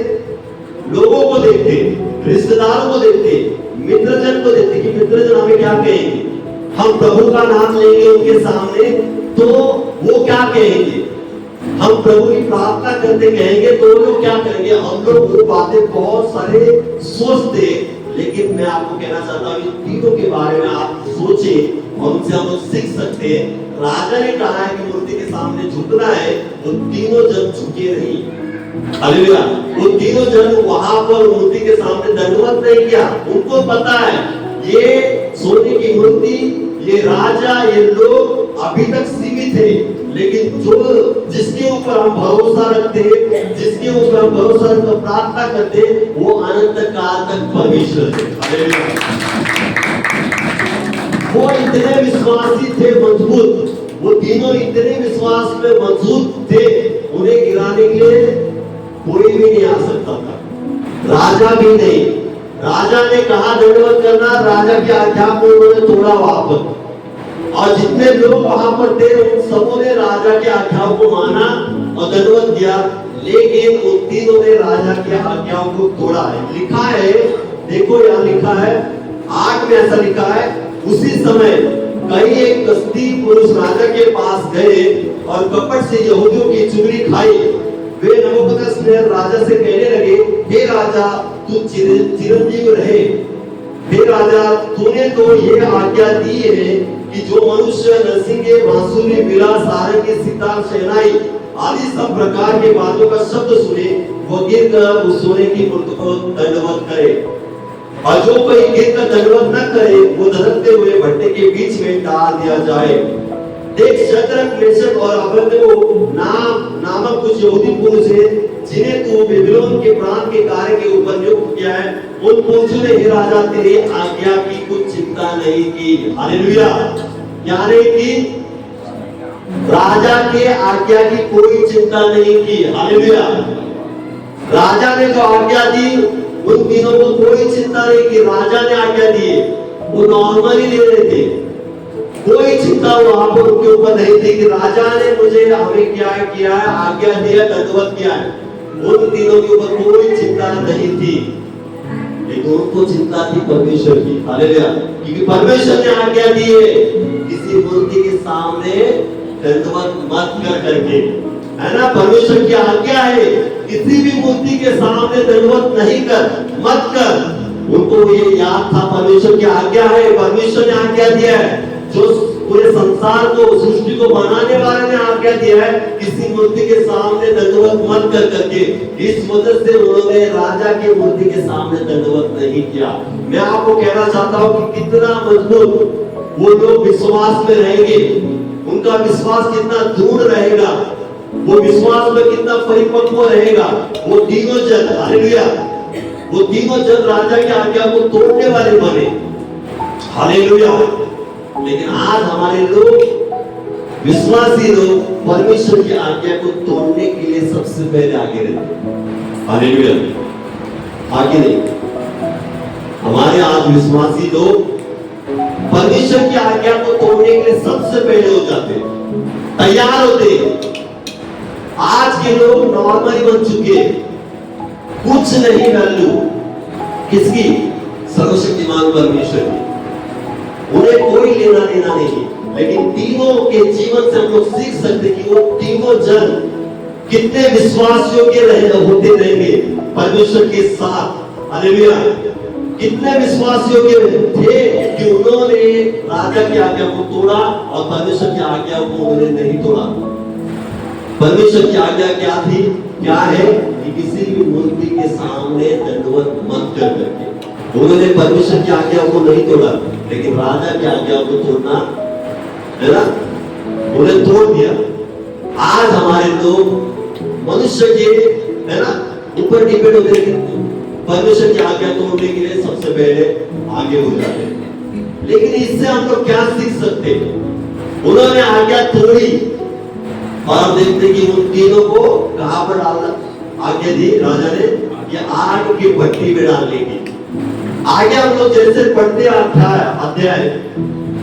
लोगों को देखते हैं, रिश्तेदारों को देखते हैं, मित्रजन को देखते हैं कि मित्रजन हमें क्या कहेंगे। हम प्रभु का नाम लेंगे उनके सामने तो वो क्या कहेंगे, हम प्रभु की प्रार्थना करते कहेंगे तो लोग क्या करेंगे। हम लोग वो बातें बहुत सारे सोचते, लेकिन मैं आपको कहना चाहता हूँ तीनों के बारे में आप सोचें और उनसे हम लोग सीख सकते हैं। राजा ने कहा है कि मूर्ति के सामने झुकना है, वो तीनों जन झुके नहीं। हालेलुया। वो तीनों जन वहां पर मूर्ति के सामने दंडवत नहीं किया। उनको पता है ये सोने की मूर्ति, ये राजा, ये लोग अभी तक सीमित है, लेकिन जो जिसके ऊपर हम भरोसा रखते हैं, जिसके ऊपर हम भरोसा रखकर प्रार्थना करते हैं, वो अनंत काल तक परमेश्वर है। वो इतने विश्वासी थे, मजबूत, वो तीनों इतने विश्वास में मजबूत थे, उन्हें गिराने के लिए कोई भी नहीं आ सकता था, राजा भी नहीं। राजा ने कहा दंडवत करना, राजा की आज्ञा को उन्होंने तोड़ा वहां पर, और जितने लोग वहां पर थे उन सबों ने राजा की आज्ञाओं को माना और दंडवत दिया, लेकिन उन तीनों ने राजा की आज्ञाओं को तोड़ा है। लिखा है, देखो यहाँ लिखा है 8 में ऐसा लिखा है, उसी समय कई एक कस्ती पुरुष राजा के पास गए और कपट से यहूदियों की चुगली खाई। वे नबूकदनेस्सर राजा से कहने लगे, हे राजा तू चिरंजीव रहे। हे राजा तूने तो ये आज्ञा दी है कि जो मनुष्य नरसिंगे, बांसुरी, बिला, सारंगी, सितार, शहनाई आदि सब प्रकार के बातों का शब्द सुने, वो गिर कर उस सोने की मूर्ति को दंडवत करे, और जो कोई गिर कर दंडवत न करे वो धड़कते हुए भट्टे के बीच में डाल दिया जाए। देख शद्रक, मेशक और अबेदनगो नामक कुछ यहूदी पुरुष हैं, जिन्हें तू बेबीलोन के प्राण के कार्य के ऊपर नियुक्त किया है। उन पुरुषों ने हे राजा तेरी आज्ञा की कुछ चिंता नहीं की। हालेलुया। क्या नहीं की? राजा के आज्ञा की कोई चिंता नहीं की। हालेलुया। राजा ने जो आज्ञा दी उन तीनों को कोई चिंता नहीं की। राजा ने आज्ञा दी, वो नॉर्मली ले रहे थे, कोई चिंता वहां पर उनके ऊपर नहीं थी कि राजा ने मुझे हमें क्या किया है, आज्ञा दिया, दंडवत किया है। उन तीनों के ऊपर कोई चिंता नहीं थी, लेकिन उनको चिंता थी परमेश्वर की। हालेलुया। क्योंकि परमेश्वर ने आज्ञा दी है किसी मूर्ति के सामने दंडवत मत कर करके, है ना। परमेश्वर की आज्ञा है किसी भी मूर्ति के सामने दंडवत नहीं कर, मत कर। उनको ये याद था परमेश्वर की आज्ञा है, परमेश्वर ने आज्ञा दिया है। जो पूरे संसार को, सृष्टि को बनाने वाले ने आज्ञा दिया है किसी मूर्ति के सामने दंडवत मत कर करके। इस वजह से उन्होंने राजा की मूर्ति के सामने दंडवत नहीं किया। मैं आपको कहना चाहता हूँ कि कितना मजबूत वो लोग विश्वास में रहेंगे, उनका विश्वास कितना दूर रहेगा, वो विश्वास में कितना परिपक्व रहेगा। वो तीनों जन, हालेलुया, वो तीनों जन राजा की आज्ञा को तोड़ने वाले बने। हालेलुया। लेकिन आज हमारे लोग, विश्वासी लोग, परमेश्वर की आज्ञा को तोड़ने के लिए सबसे पहले आगे रहते हैं। हालेलुया। आगे नहीं, हमारे आज विश्वासी लोग परमेश्वर की आज्ञा को तोड़ने के लिए सबसे पहले हो जाते हैं, तैयार होते हैं। आज के लोग नॉर्मली बन चुके, कुछ नहीं वैल्यू किसकी? सर्वशक्तिमान परमेश्वर की। उन्हें कोई लेना देना नहीं। लेकिन तीनों के जीवन से हम लोग सीख सकते कि वो तीनों जन कितने विश्वास योग्य होते रहेंगे परमेश्वर के साथ। हालेलुया। कितने विश्वास योग्य थे कि उन्होंने राजा की आज्ञा को तोड़ा और परमेश्वर की आज्ञा को उन्होंने नहीं तोड़ा। परमेश्वर की आज्ञा क्या थी? क्या है कि किसी भी मूर्ति के सामने दंडवत मत कर करके। उन्होंने परमेश्वर की आज्ञा को नहीं तोड़ा, लेकिन राजा की आज्ञा को तोड़ना है ना, उन्हें तोड़ दिया। आज हमारे लोग मनुष्य के है ना ऊपर डिपेंड होते हैं, परमेश्वर की आज्ञा तोड़ने के लिए सबसे पहले आगे हो जाते हैं। लेकिन इससे हम लोग क्या सीख सकते हैं? उन्होंने आज्ञा तोड़ी और हम देखते कि उन तीनों को कहां पर डालना आज्ञा दी राजा ने? ये आग की भट्टी में डालने की आगे। हम लोग जैसे पढ़ते अध्याय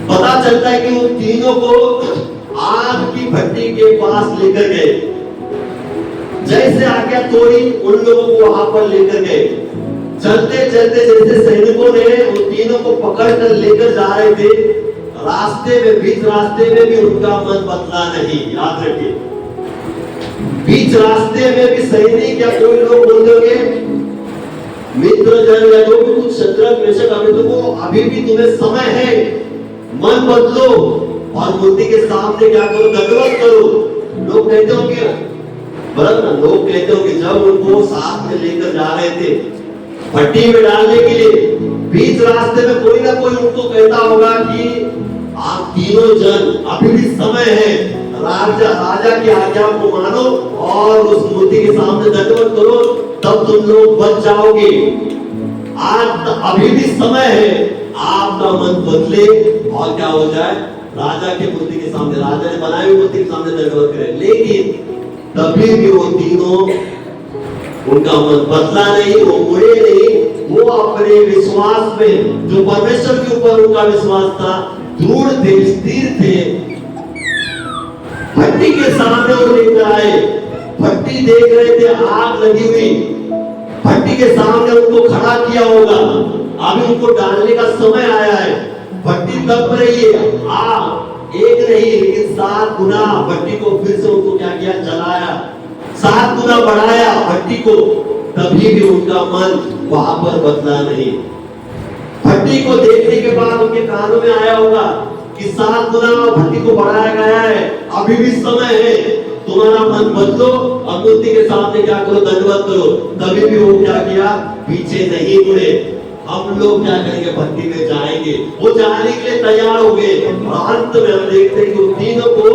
पता चलता है कि उन तीनों को आग की भट्टी के पास लेकर गए। जैसे आज्ञा तोड़ी उन लोगों को वहां पर लेकर गए। चलते चलते जैसे सैनिकों ने उन तीनों को पकड़कर लेकर जा रहे थे, रास्ते में बीच रास्ते में भी उनका मन बदला नहीं। याद रखिए, बीच रास्ते में भी सैनिक या कोई लोग बोलोगे मित्र जन या जो भी कुछ शत्रु मेषक अबेदनगो, अभी भी तुम्हें समय है, मन बदलो और मूर्ति के सामने क्या करो? दंडवत करो। लोग कहते होंगे बराबर, लोग कहते होंगे जब उनको साथ में लेकर जा रहे थे भट्टी में डालने के लिए, बीच रास्ते में कोई ना कोई उनको कहता होगा कि आप तीनों जन अभी भी समय है, राजा की आज्ञा को मानो और उस मूर्ति के सामने दंडवत करो, तब तुम लोग बच जाओगे। आज अभी भी समय है, आपका मन बदले और क्या हो जाए? राजा की मूर्ति के सामने, राजा ने बनाई हुई मूर्ति के सामने दंडवत करें। लेकिन तभी भी वो तीनों, उनका मन बदला नहीं, वो मुड़े नहीं, वो अपने विश्वास में जो परमेश्वर के ऊपर उनका विश्वास था, दृढ़ थे, स्थिर थे। भट्टी के सामने वो लेकर आए, भट्टी देख रहे थे, आग लगी हुई, भट्टी के सामने उनको खड़ा किया होगा। अभी उनको डालने का समय आया है, भट्टी तप रही है, आग एक नहीं लेकिन 7 गुना भट्टी को फिर से उनको क्या किया? जलाया, 7 गुना बढ़ाया भट्टी को। तभी भी उनका मन वहां पर बदला नहीं। भट्टी को देखने के बाद उनके कानों में आया होगा कि 7 गुना भट्टी को बढ़ाया गया है, अभी भी समय है, तुम्हारा मन बदलो और मूर्ति के सामने क्या करो? दंडवत करो। तभी भी वो क्या किया? पीछे नहीं मुड़े। हम लोग क्या करेंगे? भट्टी में जाएंगे। वो जाने के लिए तैयार हो गए और अंत में हम देखते हैं कि उन तीनों को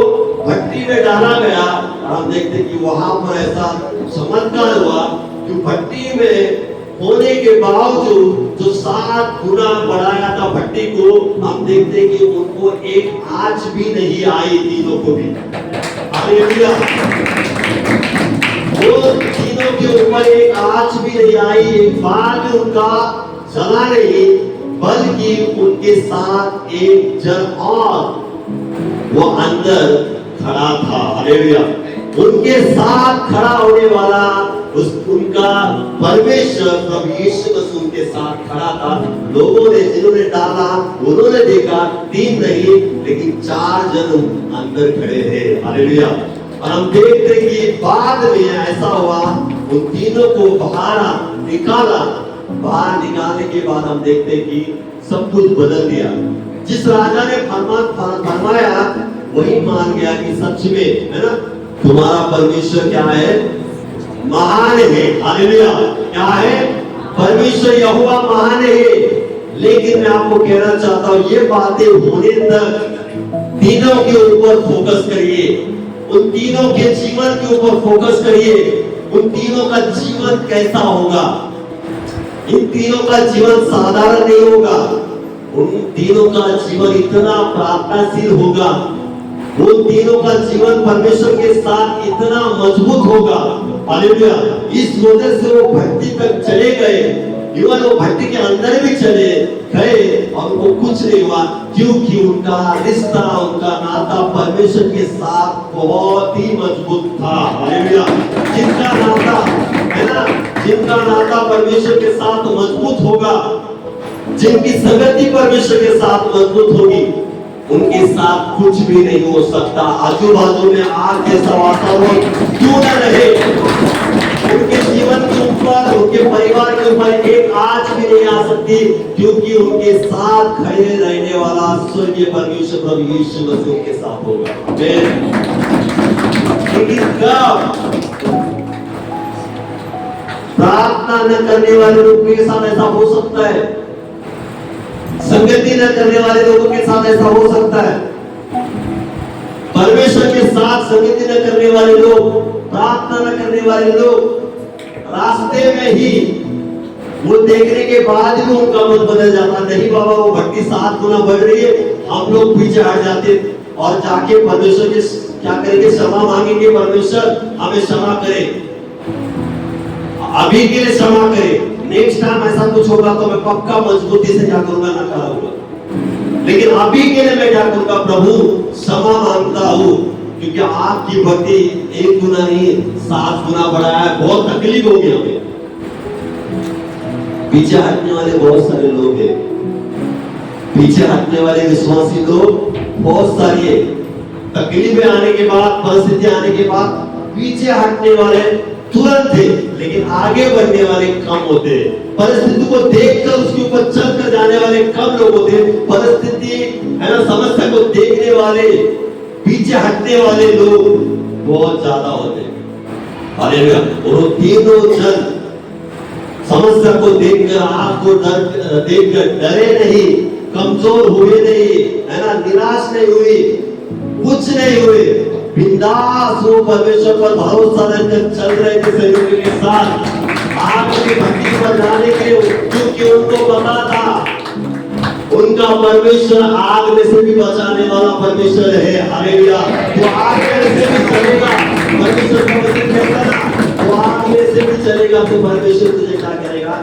भट्टी में डाला गया और हम देखते हैं कि वहां पर ऐसा चमत्कार हुआ कि भट्टी में होने के बावजूद जो 7 गुना बढ़ाया था भट्टी को, हम देखते हैं कि उनको एक आंच भी नहीं आई, तीनों को भी। हालेलुया। वो तीनों के ऊपर एक आंच भी नहीं आई, एक बाल भी उनका जला नहीं, बल्कि उनके साथ एक जन और वो अंदर खड़ा था। हालेलुया। उनके साथ खड़ा होने वाला उनका परमेश्वर प्रभु यीशु मसीह उनके साथ खड़ा था। लोगों ने जिन्होंने डाला उन्होंने देखा 3 नहीं लेकिन 4 जन अंदर खड़े थे। हालेलुया। और हम देखते हैं कि बाद में ऐसा हुआ, उन तीनों को बाहर निकाला। बाहर निकालने के बाद हम देखते हैं कि सब कुछ बदल गया। जिस राजा ने फरमाया वही मान गया कि सच में है ना, तुम्हारा परमेश्वर क्या है? महान है। हालेलुया। क्या है? परमेश्वर यहोवा महान है। लेकिन मैं आपको कहना चाहता हूं, ये बातें होने तक तीनों के ऊपर फोकस करिए, उन तीनों के जीवन के ऊपर फोकस करिए। उन तीनों का जीवन कैसा होगा? इन तीनों का जीवन साधारण नहीं होगा, उन तीनों का जीवन इतना प्रार्थनाशील होगा, उन तीनों का जीवन परमेश्वर के साथ इतना मजबूत होगा। हालेलुया। इस वजह से वो भट्टी तक चले गए, इवन वो भट्टी के अंदर भी चले गए और उनको कुछ नहीं हुआ, क्योंकि उनका रिश्ता, उनका नाता परमेश्वर के साथ बहुत ही मजबूत था। हालेलुया। जिनका नाता है ना, जिनका नाता परमेश्वर के साथ मजबूत होगा, जिनकी संगति परमेश्वर के साथ मजबूत होगी, उनके साथ कुछ भी नहीं हो सकता। आजू बाजू में आग जैसा वातावरण क्यों न रहे, उनके जीवन के ऊपर, उनके परिवार के ऊपर एक आंच भी नहीं आ सकती, क्योंकि उनके साथ खड़े रहने वाला स्वर्गीय परमेश्वर प्रभु यीशु मसीह उनके साथ होगा। लेकिन कब प्रार्थना न करने वाले लोगों के साथ ऐसा हो सकता है, संगति न करने वाले लोगों के साथ ऐसा हो सकता है। परमेश्वर के साथ संगति न करने वाले लोग, प्रार्थना न करने वाले लोग, रास्ते में ही वो देखने के बाद भी उनका मन बदल जाता, नहीं बाबा वो भक्ति 7 गुना बढ़ रही है, हम लोग पीछे हट जाते और जाके परमेश्वर के क्या करेंगे, क्षमा मांगेंगे, परमेश्वर हमें क्षमा करे, अभी के लिए क्षमा करे, नेक्स्ट टाइम ऐसा कुछ होगा तो मैं पक्का मजबूती से क्या करूंगा, ना करूंगा। लेकिन अभी के लिए मैं क्या करूंगा, प्रभु क्षमा मांगता हूं, क्योंकि आपकी भक्ति 1 गुना नहीं 7 गुना बढ़ा है। बहुत तकलीफ हो गई हमें, पीछे हटने वाले बहुत सारे लोग हैं, पीछे हटने वाले विश्वासी लोग बहुत सारी है। तकलीफें आने के बाद, परिस्थितियां आने के बाद पीछे हटने वाले तुरंत थे, लेकिन आगे बढ़ने वाले कम होते। परिस्थिति को देखकर उसके ऊपर चलकर जाने वाले कम लोग होते। परिस्थिति है ना, समस्या को देखने वाले, पीछे हटने वाले लोग बहुत ज्यादा होते। हालेलुया। और वो तीनों जन समस्या को देखकर, आग को देखकर डरे नहीं, कमजोर हुए नहीं, है ना, निराश नहीं हुए, कुछ नहीं हुए, बिंदास वो परमेश्वर पर भरोसा रखकर चल रहे थे सहयोगी के साथ आग की भक्ति पर जाने के लिए, क्योंकि उनको पता था उनका परमेश्वर आग में से भी बचाने वाला परमेश्वर है। हालेलुया। वो आग में से भी चलेगा, परमेश्वर का वचन कहता है वो आग में से भी चलेगा तो परमेश्वर तुझे क्या करेगा,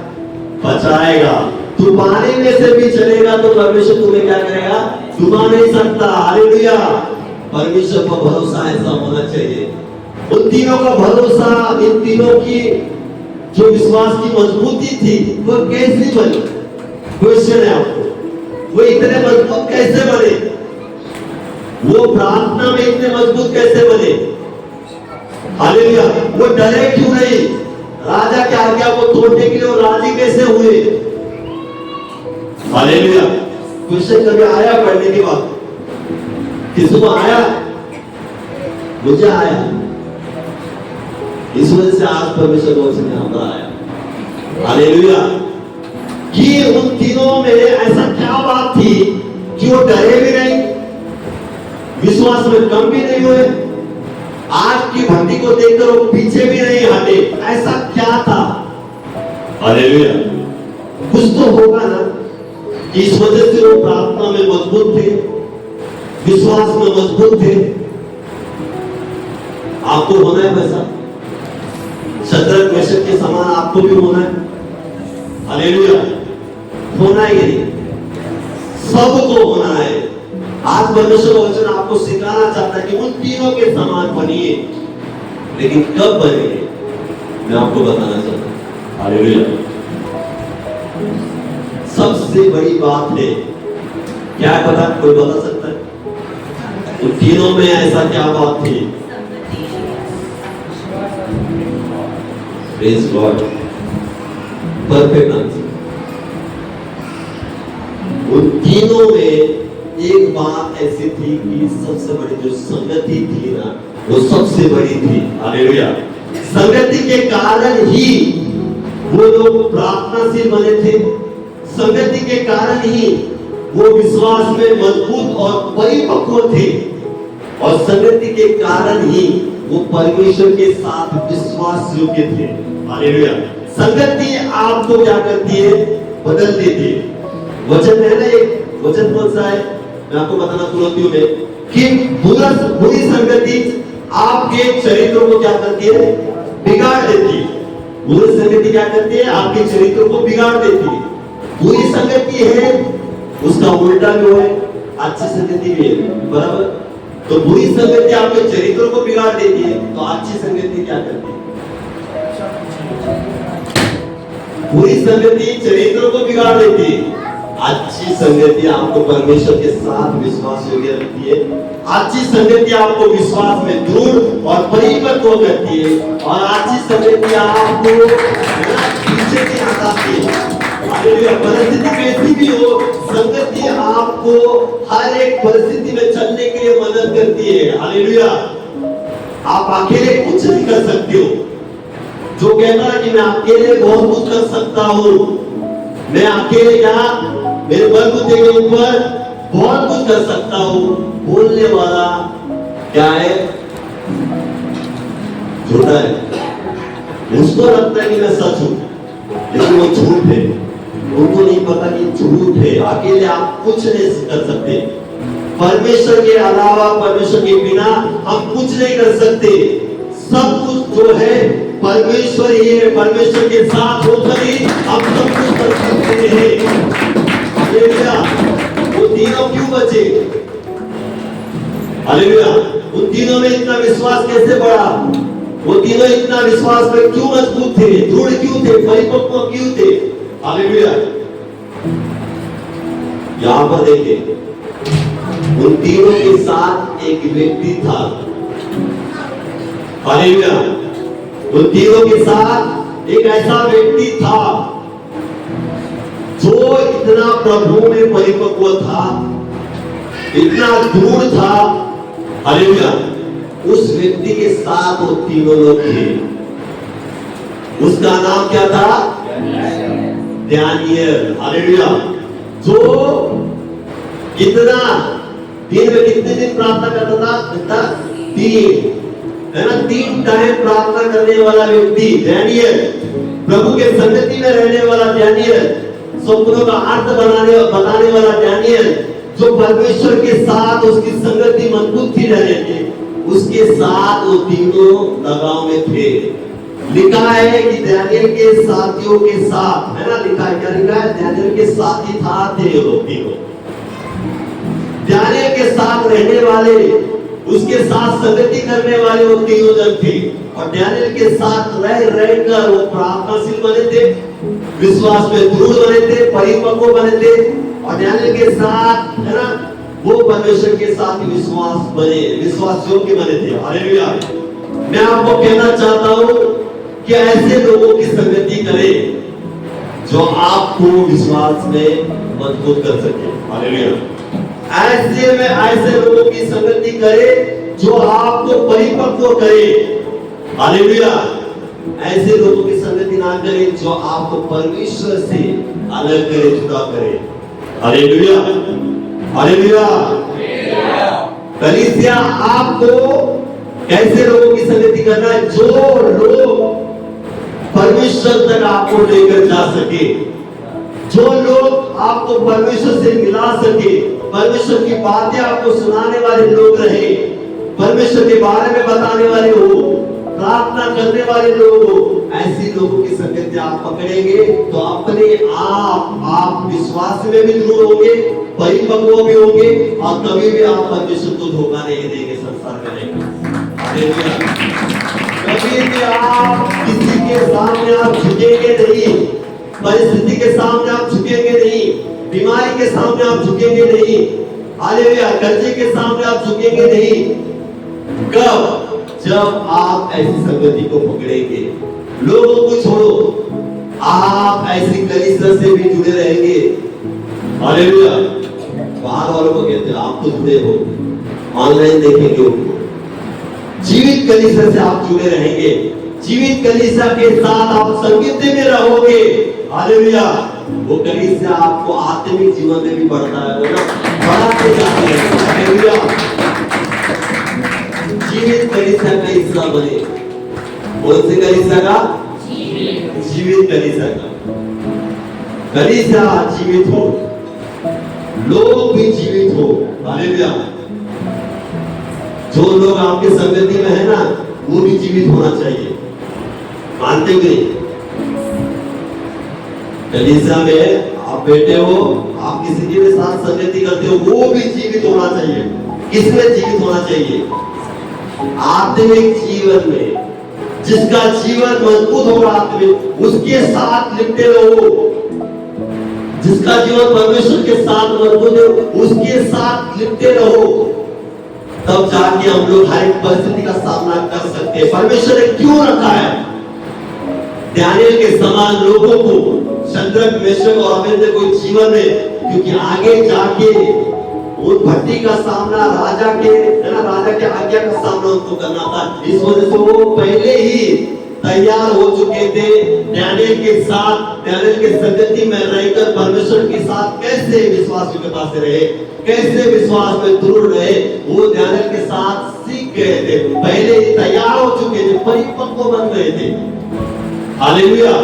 बचाएगा। तू पानी में से भी चलेगा तो परमेश्वर तुम्हें क्या करेगा, डुबा नहीं सकता। हालेलुया। परमेश्वर पर भरोसा ऐसा होना चाहिए। उन तीनों का भरोसा, इन तीनों की जो विश्वास की मजबूती थी वो कैसे बनी, क्वेश्चन है आपको, वो इतने मजबूत कैसे बने, वो प्रार्थना में इतने मजबूत कैसे बने। हालेलुया। वो डरे क्यों नहीं, राजा की आज्ञा को तोड़ने के लिए वो राजी कैसे हुए। हालेलुया। क्वेश्चन कभी आया पढ़ने के बाद, किसी को आया, मुझे आया, इस वजह से आज परमेश्वर को यहाँ पर आया। हालेलुया। कि उन तीनों में ऐसा क्या बात थी कि वो डरे भी नहीं, विश्वास में कम भी नहीं हुए, आज की भक्ति को देखकर वो पीछे भी नहीं हटे, ऐसा क्या था। हालेलुया। कुछ तो होगा ना, इस वजह से वो प्रार्थना में मजबूत थे, विश्वास में मजबूत थे। आपको होना है वैसा, शद्रक मेशक के समान आपको भी होना है। हालेलुया। होना ही नहीं, सबको होना है। आज परमेश्वर वचन आपको सिखाना चाहता है कि उन तीनों के समान बनिए, लेकिन कब बनिए मैं आपको बताना चाहता हूं। हालेलुया। सबसे बड़ी बात है क्या है पता, कोई बता सकता है? तो तीनों में ऐसा क्या बात थी? Praise God. Perfect answer. उन तीनों में एक बात ऐसी थी कि सबसे बड़ी जो संगति थी ना, वो सबसे बड़ी थी। हालेलुया। संगति के कारण ही वो लोग प्रार्थनाशील बने थे, संगति के कारण ही वो विश्वास में मजबूत और परिपक्व थे, और संगति के कारण ही वो परमेश्वर के साथ विश्वास योग्य थे। हालेलुया। संगति आपको क्या करती है, बदल देती है। वचन है ना, एक वचन कौन सा है मैं आपको बताना तुरंतियों में, कि बुरी संगति आपके चरित्र को क्या करती है, बिगाड़ देती है। बुरी संगति क्या करती है, आपके चरित्र को बिगाड़ देती है। बुरी संगति है, उसका उल्टा जो है अच्छी संगति भी है, बराबर। तो बुरी संगति आपके चरित्र को बिगाड़ देती है, तो अच्छी संगति क्या करती है, बुरी संगति चरित्र को बिगाड़ देती है, अच्छी संगति आपको परमेश्वर के साथ विश्वास योग्य रखती है। अच्छी संगति आपको विश्वास में दृढ़ और परिपक्व करती है, और अच्छी संगति आपको पीछे नहीं हटाती है। हालेलुया। परिस्थिति कैसी भी हो, संगति आपको हर एक परिस्थिति में चलने के लिए मदद करती है। हालेलुया। आप अकेले कुछ नहीं कर सकते हो। जो कहता है कि मैं अकेले बहुत कुछ कर सकता हूँ, मैं अकेले क्या मेरे बलबूते के ऊपर बहुत कुछ कर सकता हूँ, बोलने वाला क्या है? झूठा है। उसको लगता है कि मैं सच हूँ, लेकिन वो झूठ है। उनको नहीं पता कि झूठ है। अकेले आप कुछ नहीं कर सकते। परमेश्वर के अलावा, परमेश्वर के बिना हम कुछ नहीं कर सकते। सब कुछ जो है परमेश्वर ही है। परमेश्वर के साथ होकर ही हम सब कुछ कर सकते हैं। हालेलुया। वो तीनों क्यों बचे? हालेलुया। उन तीनों में इतना विश्वास कैसे बढ़ा? वो तीनों इतना विश्वास में क्यों मजबूत थे, दृढ़ क्यों थे, परिपक्व क्यों थे? हालेलुया। यहां पर देखिए, उन तीनों के साथ एक व्यक्ति था। हालेलुया। उन तीनों के साथ एक ऐसा व्यक्ति था जो इतना प्रभु में परिपक्व था, इतना दृढ़ था। हालेलुया। उस व्यक्ति के साथ वो तीनों लोग थे। उसका नाम क्या था? दानियल। हालेलुया। जो कितना दिन में कितने दिन प्रार्थना करता था? 3, है ना? 3 टाइम प्रार्थना करने वाला व्यक्ति दानियल, प्रभु के संगति में रहने वाला दानियल, स्वप्नों का अर्थ बताने वाला दानियल, जो परमेश्वर के साथ उसकी संगति मजबूत थी रहने के, उसके साथ वो तीनों लगाव में थे। लिखा है कि दानियल के साथियों के साथ, है ना? लिखा है, क्या लिखा है? दानियल के साथी थे वो तीनों। दानियल के साथ रहने वाले, उसके साथ संगति करने वाले वो तीनों जन थे। और दानियल के साथ रहकर वो प्रार्थनाशील बने थे, विश्वास में दृढ़ बने थे, परिपक्व बने थे। और दानियल के साथ, है ना, वो परमेश्वर के साथ विश्वास योग्य बने थे। हालेलुया। मैं आपको कहना चाहता हूँ कि ऐसे लोगों की संगति करें जो आपको विश्वास में मजबूत कर सके। हालेलुया। ऐसे लोगों की संगति करे जो आपको परिपक्व करे। हालेलुया। ऐसे लोगों की संगति ना करे जो आपको परमेश्वर से अलग करे, जुदा करे। हालेलुया। हालेलुया। कलीसिया आपको कैसे लोगों की संगति करना है? जो लोग परमेश्वर तक आपको लेकर जा सके, जो लोग आपको परमेश्वर से मिला सके, परमेश्वर की बातें आपको सुनाने वाले लोग रहे, परमेश्वर के बारे में बताने वाले हो, प्रार्थना करने वाले लोग हो। ऐसी लोगों की संगति आप पकड़ेंगे तो अपने आप विश्वास में भी दृढ़ होंगे, परिपक्व भी होंगे, और कभी भी आप परमेश्वर को धोखा नहीं देंगे संसार में रहेंगे। कभी भी आप किसी के सामने आप झुकेंगे नहीं, परिस्थिति के सामने आप झुकेंगे नहीं, बीमारी के सामने आप झुकेंगे नहीं, हालेलुया, कर्जे के सामने आप झुकेंगे नहीं। कब? जब आप ऐसी संगति को पकड़ेंगे। लोगों को छोड़ो, आप ऐसी कलीसिया से भी जुड़े रहेंगे। हालेलुया। बाहर वालों को कहते हैं आप तो जुड़े हो, ऑनलाइन देखेंगे उनको। जीवित कलीसिया से आप जुड़े रहेंगे, जीवित कलीसिया के साथ आप संगति में रहोगे। हालेलुया। वो कलीसिया आपको आत्मिक जीवन में भी बढ़ता है ना, बढ़ाते जाते हैं। हालेलुया। जीवित कलीसिया का हिस्सा बने। कौन से कलीसिया का? जीवित कलीसिया का। कलीसिया जीवित हो, लोग भी जीवित हो। हालेलुया। जो लोग आपके संगति में है ना, वो भी जीवित होना चाहिए। मानते हो नहीं? कलीसिया में आप बैठे हो, आप किसी के साथ संगति करते हो, वो भी जीवित होना चाहिए। किसमें जीवित होना चाहिए? आत्मिक जीवन में। जिसका जीवन मजबूत होगा आत्मिक, उसके साथ लिपटे रहो। जिसका जिसका जीवन परमेश्वर के साथ मजबूत है, उसके साथ लिपटे रहो, तब जाके हम लोग हर एक परिस्थिति का सामना कर सकते हैं। परमेश्वर ने क्यों रखा है दानियेल के समान लोगों को, शद्रक, मेशक और अबेदनगो को जीवन में? क्योंकि आगे जाके उन भट्टी का सामना राजा के आज्ञा का सामना उनको करना था। इस वजह से वो पहले ही तैयार हो चुके थे। दानियेल के साथ, दानियेल के संगति में रहकर परमेश्वर के साथ कैसे विश्वासयोग्यता से रहे, कैसे विश्वास में दृढ़ रहे, वो दानियेल के साथ सीख गए थे। पहले ही तैयार हो चुके थे, परिपक्व बन गए थे। हालेलुया।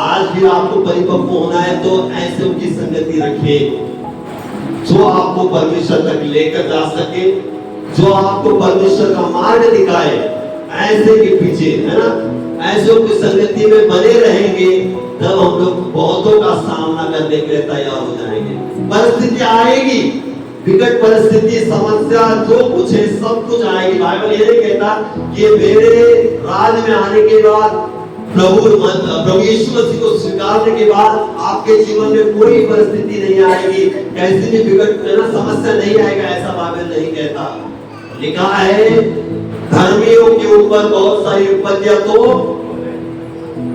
आज भी आपको परिपक्व होना है तो ऐसे उनकी संगति रखिए जो आपको परमेश्वर तक लेकर जा सके, जो आपको परमेश्वर का मार्ग दिखाए। ऐसे के पीछे, है ना, ऐसे की संगति में बने रहेंगे, तब हम लोग बहुतों का सामना करने के लिए तैयार हो जाएंगे। परिस्थिति आएगी, विकट परिस्थिति, समस्या, जो कुछ है सब कुछ आएगी। बाइबल ये नहीं कहता कि मेरे राज में आने के बाद, प्रभु यीशु मसीह को स्वीकारने के बाद आपके जीवन में कोई परिस्थिति नहीं आएगी, कैसी भी विकट समस्या नहीं आएगा, ऐसा बाइबल नहीं कहता। लिखा है धर्मियों के ऊपर बहुत सारी विपत्तियां तो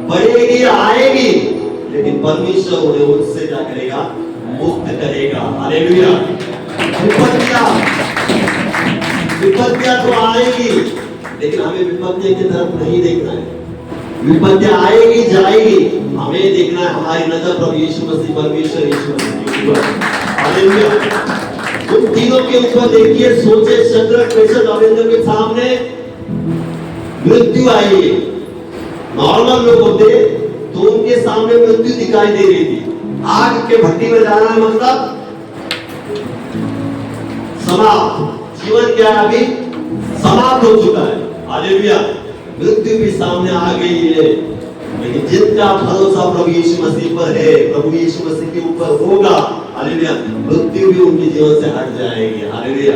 बढ़ेगी, आएगी, लेकिन परमेश्वर उन्हें उससे क्या करेगा? मुक्त करेगा। हालेलुया। विपत्तियां तो आएगी, लेकिन हमें विपत्तियों की तरफ नहीं देखना है। विपत्तियां आएगी, जाएगी, हमें देखना है हमारी नजर प्रभु यीशु मसीह, परमेश्वर यीशु मसीह के ऊपर। हालेलुया। उन तीनों के ऊपर देखिए, सोचे शद्रक, मेशक, अबेदनगो के सामने मृत्यु आई। नॉर्मल लोग होते तो उनके सामने मृत्यु दिखाई दे रही थी। आग के भट्टी में जाना है मतलब समाप्त, जीवन क्या है? अभी समाप्त हो चुका है। हालेलुया। मृत्यु भी सामने आ गई है, लेकिन जिनका भरोसा प्रभु यीशु मसीह पर है, प्रभु यीशु मसीह के ऊपर होगा, हालेलुया, मृत्यु भी उनके जीवन से हट जाएगी। हालेलुया।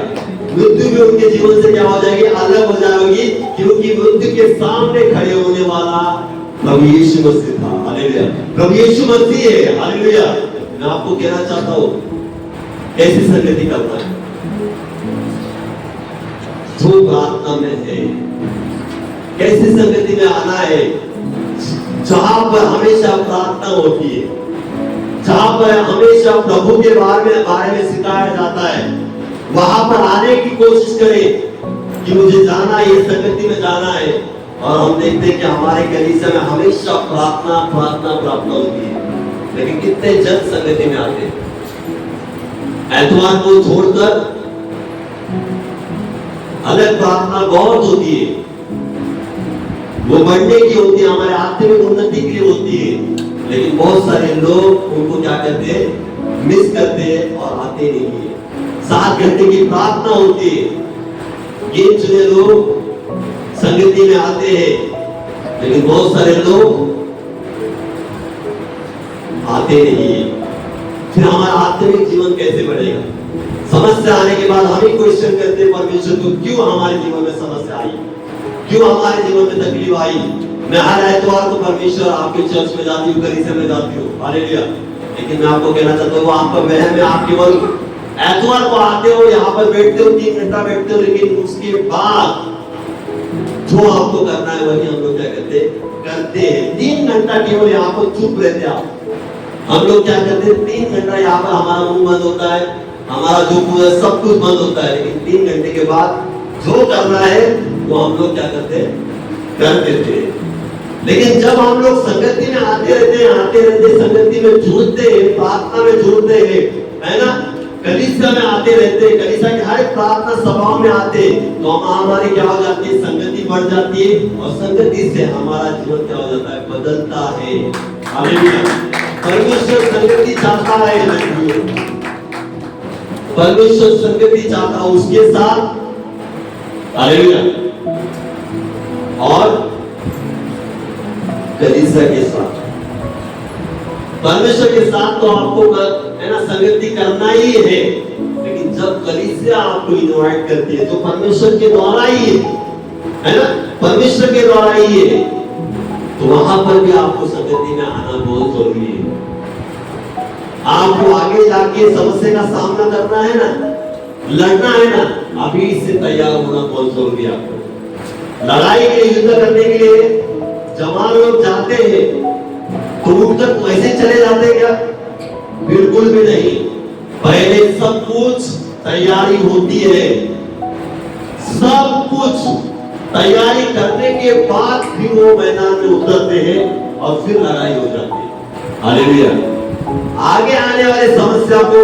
मृत्यु भी उनके जीवन से क्या हो जाएगी? अलग हो जाएगी, क्योंकि मृत्यु के सामने खड़े होने वाला प्रभु यीशु मसीह था। हालेलुया। प्रभु यीशु मसीह है। हालेलुया। मैं आपको कहना चाहता हूँ, कैसी संगति करना है? जो प्रार्थना में है, कैसी संगति में आना है? जहां पर हमेशा प्रार्थना होती है, जहां पर हमेशा प्रभु के बारे में सिखाया जाता है, वहां पर आने की कोशिश करें कि मुझे जाना है, ये संगति में जाना है। और हम देखते हैं कि हमारे कलीसिया में हमेशा प्रार्थना प्रार्थना प्रार्थना होती है, लेकिन कितने जन संगति में आते हैं? एतवार को छोड़कर अलग प्रार्थना बहुत होती है, वो बढ़ने की होती है, हमारे आत्मिक उन्नति के लिए होती है, लेकिन बहुत सारे लोग उनको क्या करते हैं? मिस करते हैं और आते नहीं है। 7 घंटे की प्रार्थना होती है, ये चुने लोग संगति में आते हैं, लेकिन बहुत सारे लोग आते नहीं है। फिर हमारा आत्मिक जीवन कैसे बढ़ेगा? समस्या आने के बाद हम ही क्वेश्चन करते हैं परमेश्वर को, क्यों हमारे जीवन में समस्या आई, क्यों हमारे जीवन में तकलीफ आई? मैं हर एतवार को परमेश्वर आपके चर्च में जाती हूँ, कलीसिया में जाती हूँ, हालेलुया, लेकिन मैं आपको कहना चाहता हूँ, आपका वहम है, आप केवल एतवार को आते हो, यहाँ पर बैठते हो, 3 घंटा बैठते हो, लेकिन उसके बाद जो आपको करना है वही हम लोग क्या करते हैं। 3 घंटा केवल यहाँ पर चुप रहते आप। हम लोग क्या करते हैं? 3 घंटा यहाँ पर हमारा मुंह बंद होता है, हमारा जो पूरा सब कुछ बंद होता है, लेकिन 3 घंटे के बाद जो करना है वो हम लोग क्या करते हैं? कर देते हैं। लेकिन जब हम लोग संगति में आते रहते संगति में जुड़ते हैं, प्रार्थना में जुड़ते हैं, है ना, कलीसिया में आते रहते हैं, कलीसिया की हर एक प्रार्थना सभाओं में आते, तो हमारी क्या हो जाती है? संगति बढ़ जाती है, और संगति से हमारा जीवन क्या हो जाता है? बदलता है। हालेलुया। परमेश्वर संगति चाहता है, परमेश्वर संगति चाहता है उसके साथ, हालेलुया, और कलीसिया के साथ। परमेश्वर के साथ तो आपको है ना संगति करना ही है, लेकिन जब कलीसिया आपको इनवाइट करती है तो परमेश्वर के द्वारा ही है ना, परमेश्वर के द्वारा ही है, तो वहां पर भी आपको संगति में आना बहुत जरूरी है। आपको आगे जाके समस्या का सामना करना है ना, लड़ना है ना, अभी से तैयार होना बहुत जरूरी है आपको। लड़ाई के लिए, युद्ध करने के लिए जवान लोग जाते हैं तो उठकर वैसे चले जाते हैं क्या? बिल्कुल भी नहीं। पहले सब कुछ तैयारी होती है, सब कुछ तैयारी करने के बाद फिर वो मैदान में उतरते हैं और फिर लड़ाई हो जाती है। हालेलुया। आगे आने वाले समस्या को,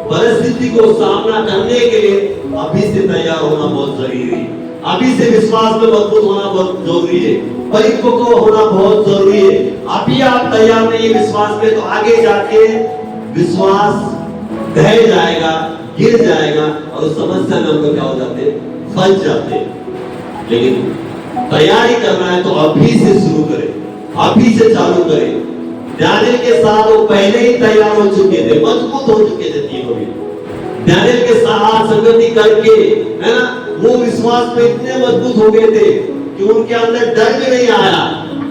परिस्थिति को सामना करने के लिए अभी से तैयार होना बहुत जरूरी है। अभी से विश्वास में मजबूत होना बहुत जरूरी है, परिपक्व होना बहुत जरूरी है। अभी आप तैयार नहीं है विश्वास में, तो आगे जाके विश्वास ढह जाएगा, गिर जाएगा और उस समस्या में हम लोग क्या हो जाते हैं? फंस जाते हैं। लेकिन तैयारी करना है तो अभी से शुरू करें, अभी से चालू करें। दानिएल के साथ वो पहले ही तैयार हो चुके थे, मजबूत हो चुके थे तीनों भी। दानिएल के साथ संगति करके, है ना, वो विश्वास में इतने मजबूत हो गए थे कि उनके अंदर डर भी नहीं आया।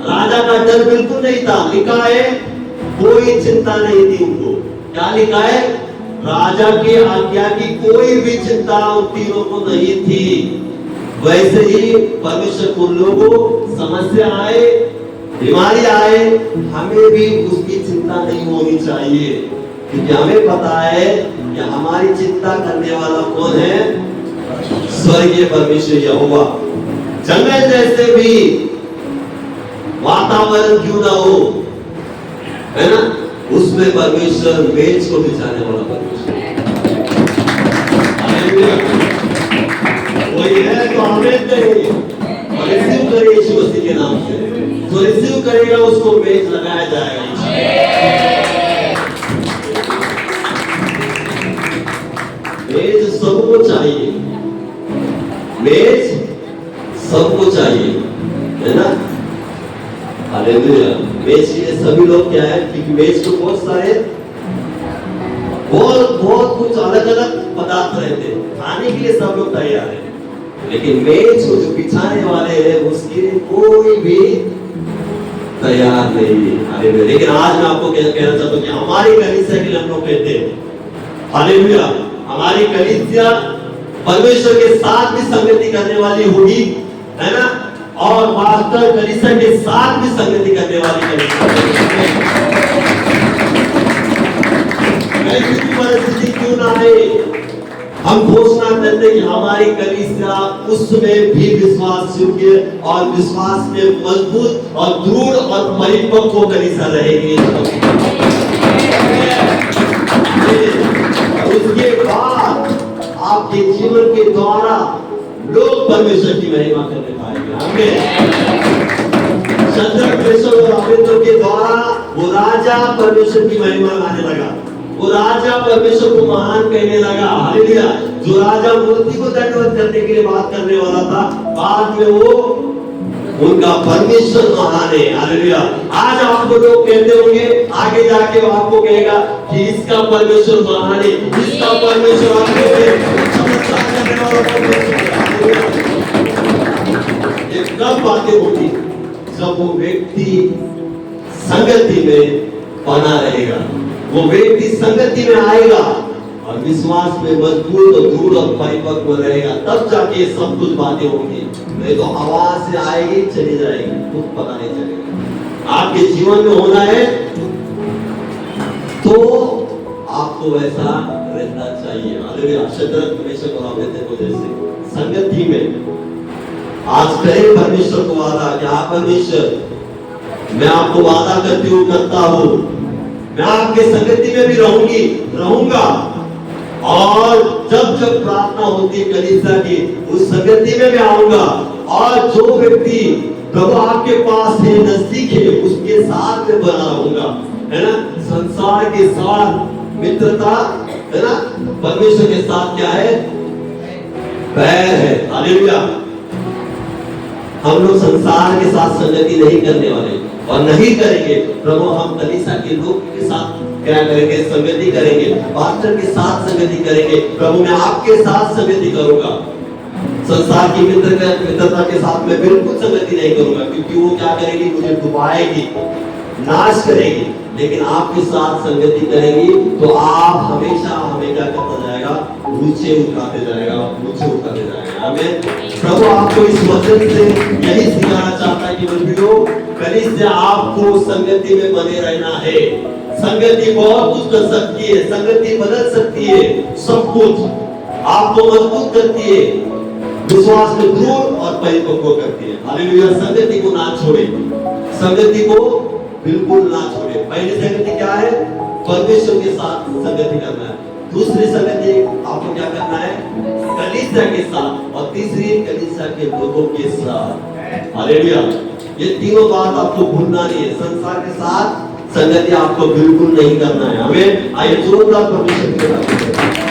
राजा का डर बिल्कुल नहीं था। लिखा है कोई चिंता नहीं थी उनको। क्या लिखा है? राजा के आज्ञा की कोई भी चिंता उन तीनों को नहीं थी। वैसे ही परमेश्वर को लोगों समस्या आए, बीमारी आए, हमें भी उसकी चिंता नहीं होनी चाहिए, क्योंकि हमें पता है कि हमारी चिंता करने वाला कौन है? स्वर्गीय परमेश्वर यहोवा। जंगल जैसे भी वातावरण क्यों ना हो, है ना, उसमें परमेश्वर मेज को बिछाने वाला परमेश्वर वही है। तो हमें करिए और रिसीव करिए यीशु मसीह के नाम से। जो रिसीव करेगा उसको मेज लगाया जाएगा। मेज सबको चाहिए, मेज सबको चाहिए, है ना। हालेलुया। मेज के सभी लोग क्या है? क्योंकि मेज को बहुत सारे बहुत कुछ अलग अलग पदार्थ रहते हैं, खाने के लिए सब लोग तैयार है, लेकिन मेज को जो बिछाने वाले हैं उसके लिए कोई भी तैयार नहीं है। लेकिन आज मैं आपको कहना चाहता हूँ कि हमारी कलीसिया के लिए हम लोग कहते हैं हालेलुया, हमारी कलीसिया परमेश्वर के साथ भी संगति करने वाली होगी, है ना, और वास्तव कलीसिया के साथ भी संगति करने वाली कलीसिया। परिस्थिति क्यों ना आए, हम घोषणा करते कि हमारी कलीसिया उसमें भी विश्वास योग्य और विश्वास में मजबूत और दृढ़ और परिपक्व कलीसिया रहेगी। उसके बाद आपके जीवन के द्वारा लोग परमेश्वर की महिमा करने पाएंगे। शद्रक, मेशक और अबेदनगो के द्वारा वो राजा परमेश्वर की महिमा गाने लगा, वो राजा परमेश्वर को महान कहने लगा। हालेलुया। जो राजा मूर्ति को दंडवत करने के लिए बात करने वाला था, बाद में वो उनका परमेश्वर महान है। हालेलुया। आज आपको लोग कहते होंगे, आगे जाके वो आपको कहेगा कि इसका परमेश्वर महान है, इसका परमेश्वर ये कब बातें होगी? जब वो व्यक्ति संगति में बना रहेगा, वो व्यक्ति संगति में आएगा और विश्वास में मजबूत और दृढ़ और परिपक्व रहेगा, तब जाके सब कुछ बातें होंगी। नहीं तो आवाज से आएगी चली जाएगी, कुछ पता नहीं चलेगा। आपके जीवन में होना है तो आपको वैसा रहना चाहिए। हालेलुया। शद्रक, मेशक और अबेदनगो जैसे संगति में आज कहे परमेश्वर को वादा कि हाँ परमेश्वर, मैं आपको वादा करती हूँ, करता हूँ, मैं आपके संगति में भी रहूंगा, और जब जब प्रार्थना होती है कलीसिया की, उस संगति में भी आऊंगा, और जो व्यक्ति प्रभु आपके पास है, नजदीक है, उसके साथ में बना रहूंगा, है ना। संसार के साथ मित्रता, है ना, परमेश्वर के साथ क्या है? बैर है। हालेलुया। हम लोग संसार के साथ संगति नहीं करने वाले और नहीं करेंगे। प्रभु हम कलीसिया के लोग के साथ क्या करेंगे? संगति करेंगे, पास्टर के साथ संगति करेंगे। प्रभु मैं आपके साथ संगति करूंगा, संसार की मित्रता के साथ मैं बिल्कुल संगति नहीं करूंगा, क्योंकि वो क्या करेगी? मुझे डुबाएगी, नाश करेगी। लेकिन आपके साथ संगति करेंगी तो आप हमेशा हमें क्या करता जाएगा, ऊंचे उठाते जाएगा, ऊंचे उठाते जाएगा। हमें प्रभु आपको इस वचन से यही सिखाना चाहता है कि बच्चों, कलीसिया आपको संगति में बने रहना है। संगति बहुत कुछ कर सकती है, संगति बदल सकती है, सब कुछ आपको मजबूत करती है, विश्वास में दृढ़ और परिपक्व करती है। हालेलुया। संगति को ना छोड़े, संगति को बिल्कुल ना छोड़े। पहली संगति क्या है? परमेश्वर के साथ संगति करना है। दूसरी संगति आपको क्या करना है? कलीसिया के साथ। और तीसरी कलीसिया के लोगों के साथ। हालेलुया। ये तीनों बात आपको भूलना नहीं है। संसार के साथ संगति आपको बिल्कुल नहीं करना है। हमें आइए जोरदार परमेश्वर की बात करें।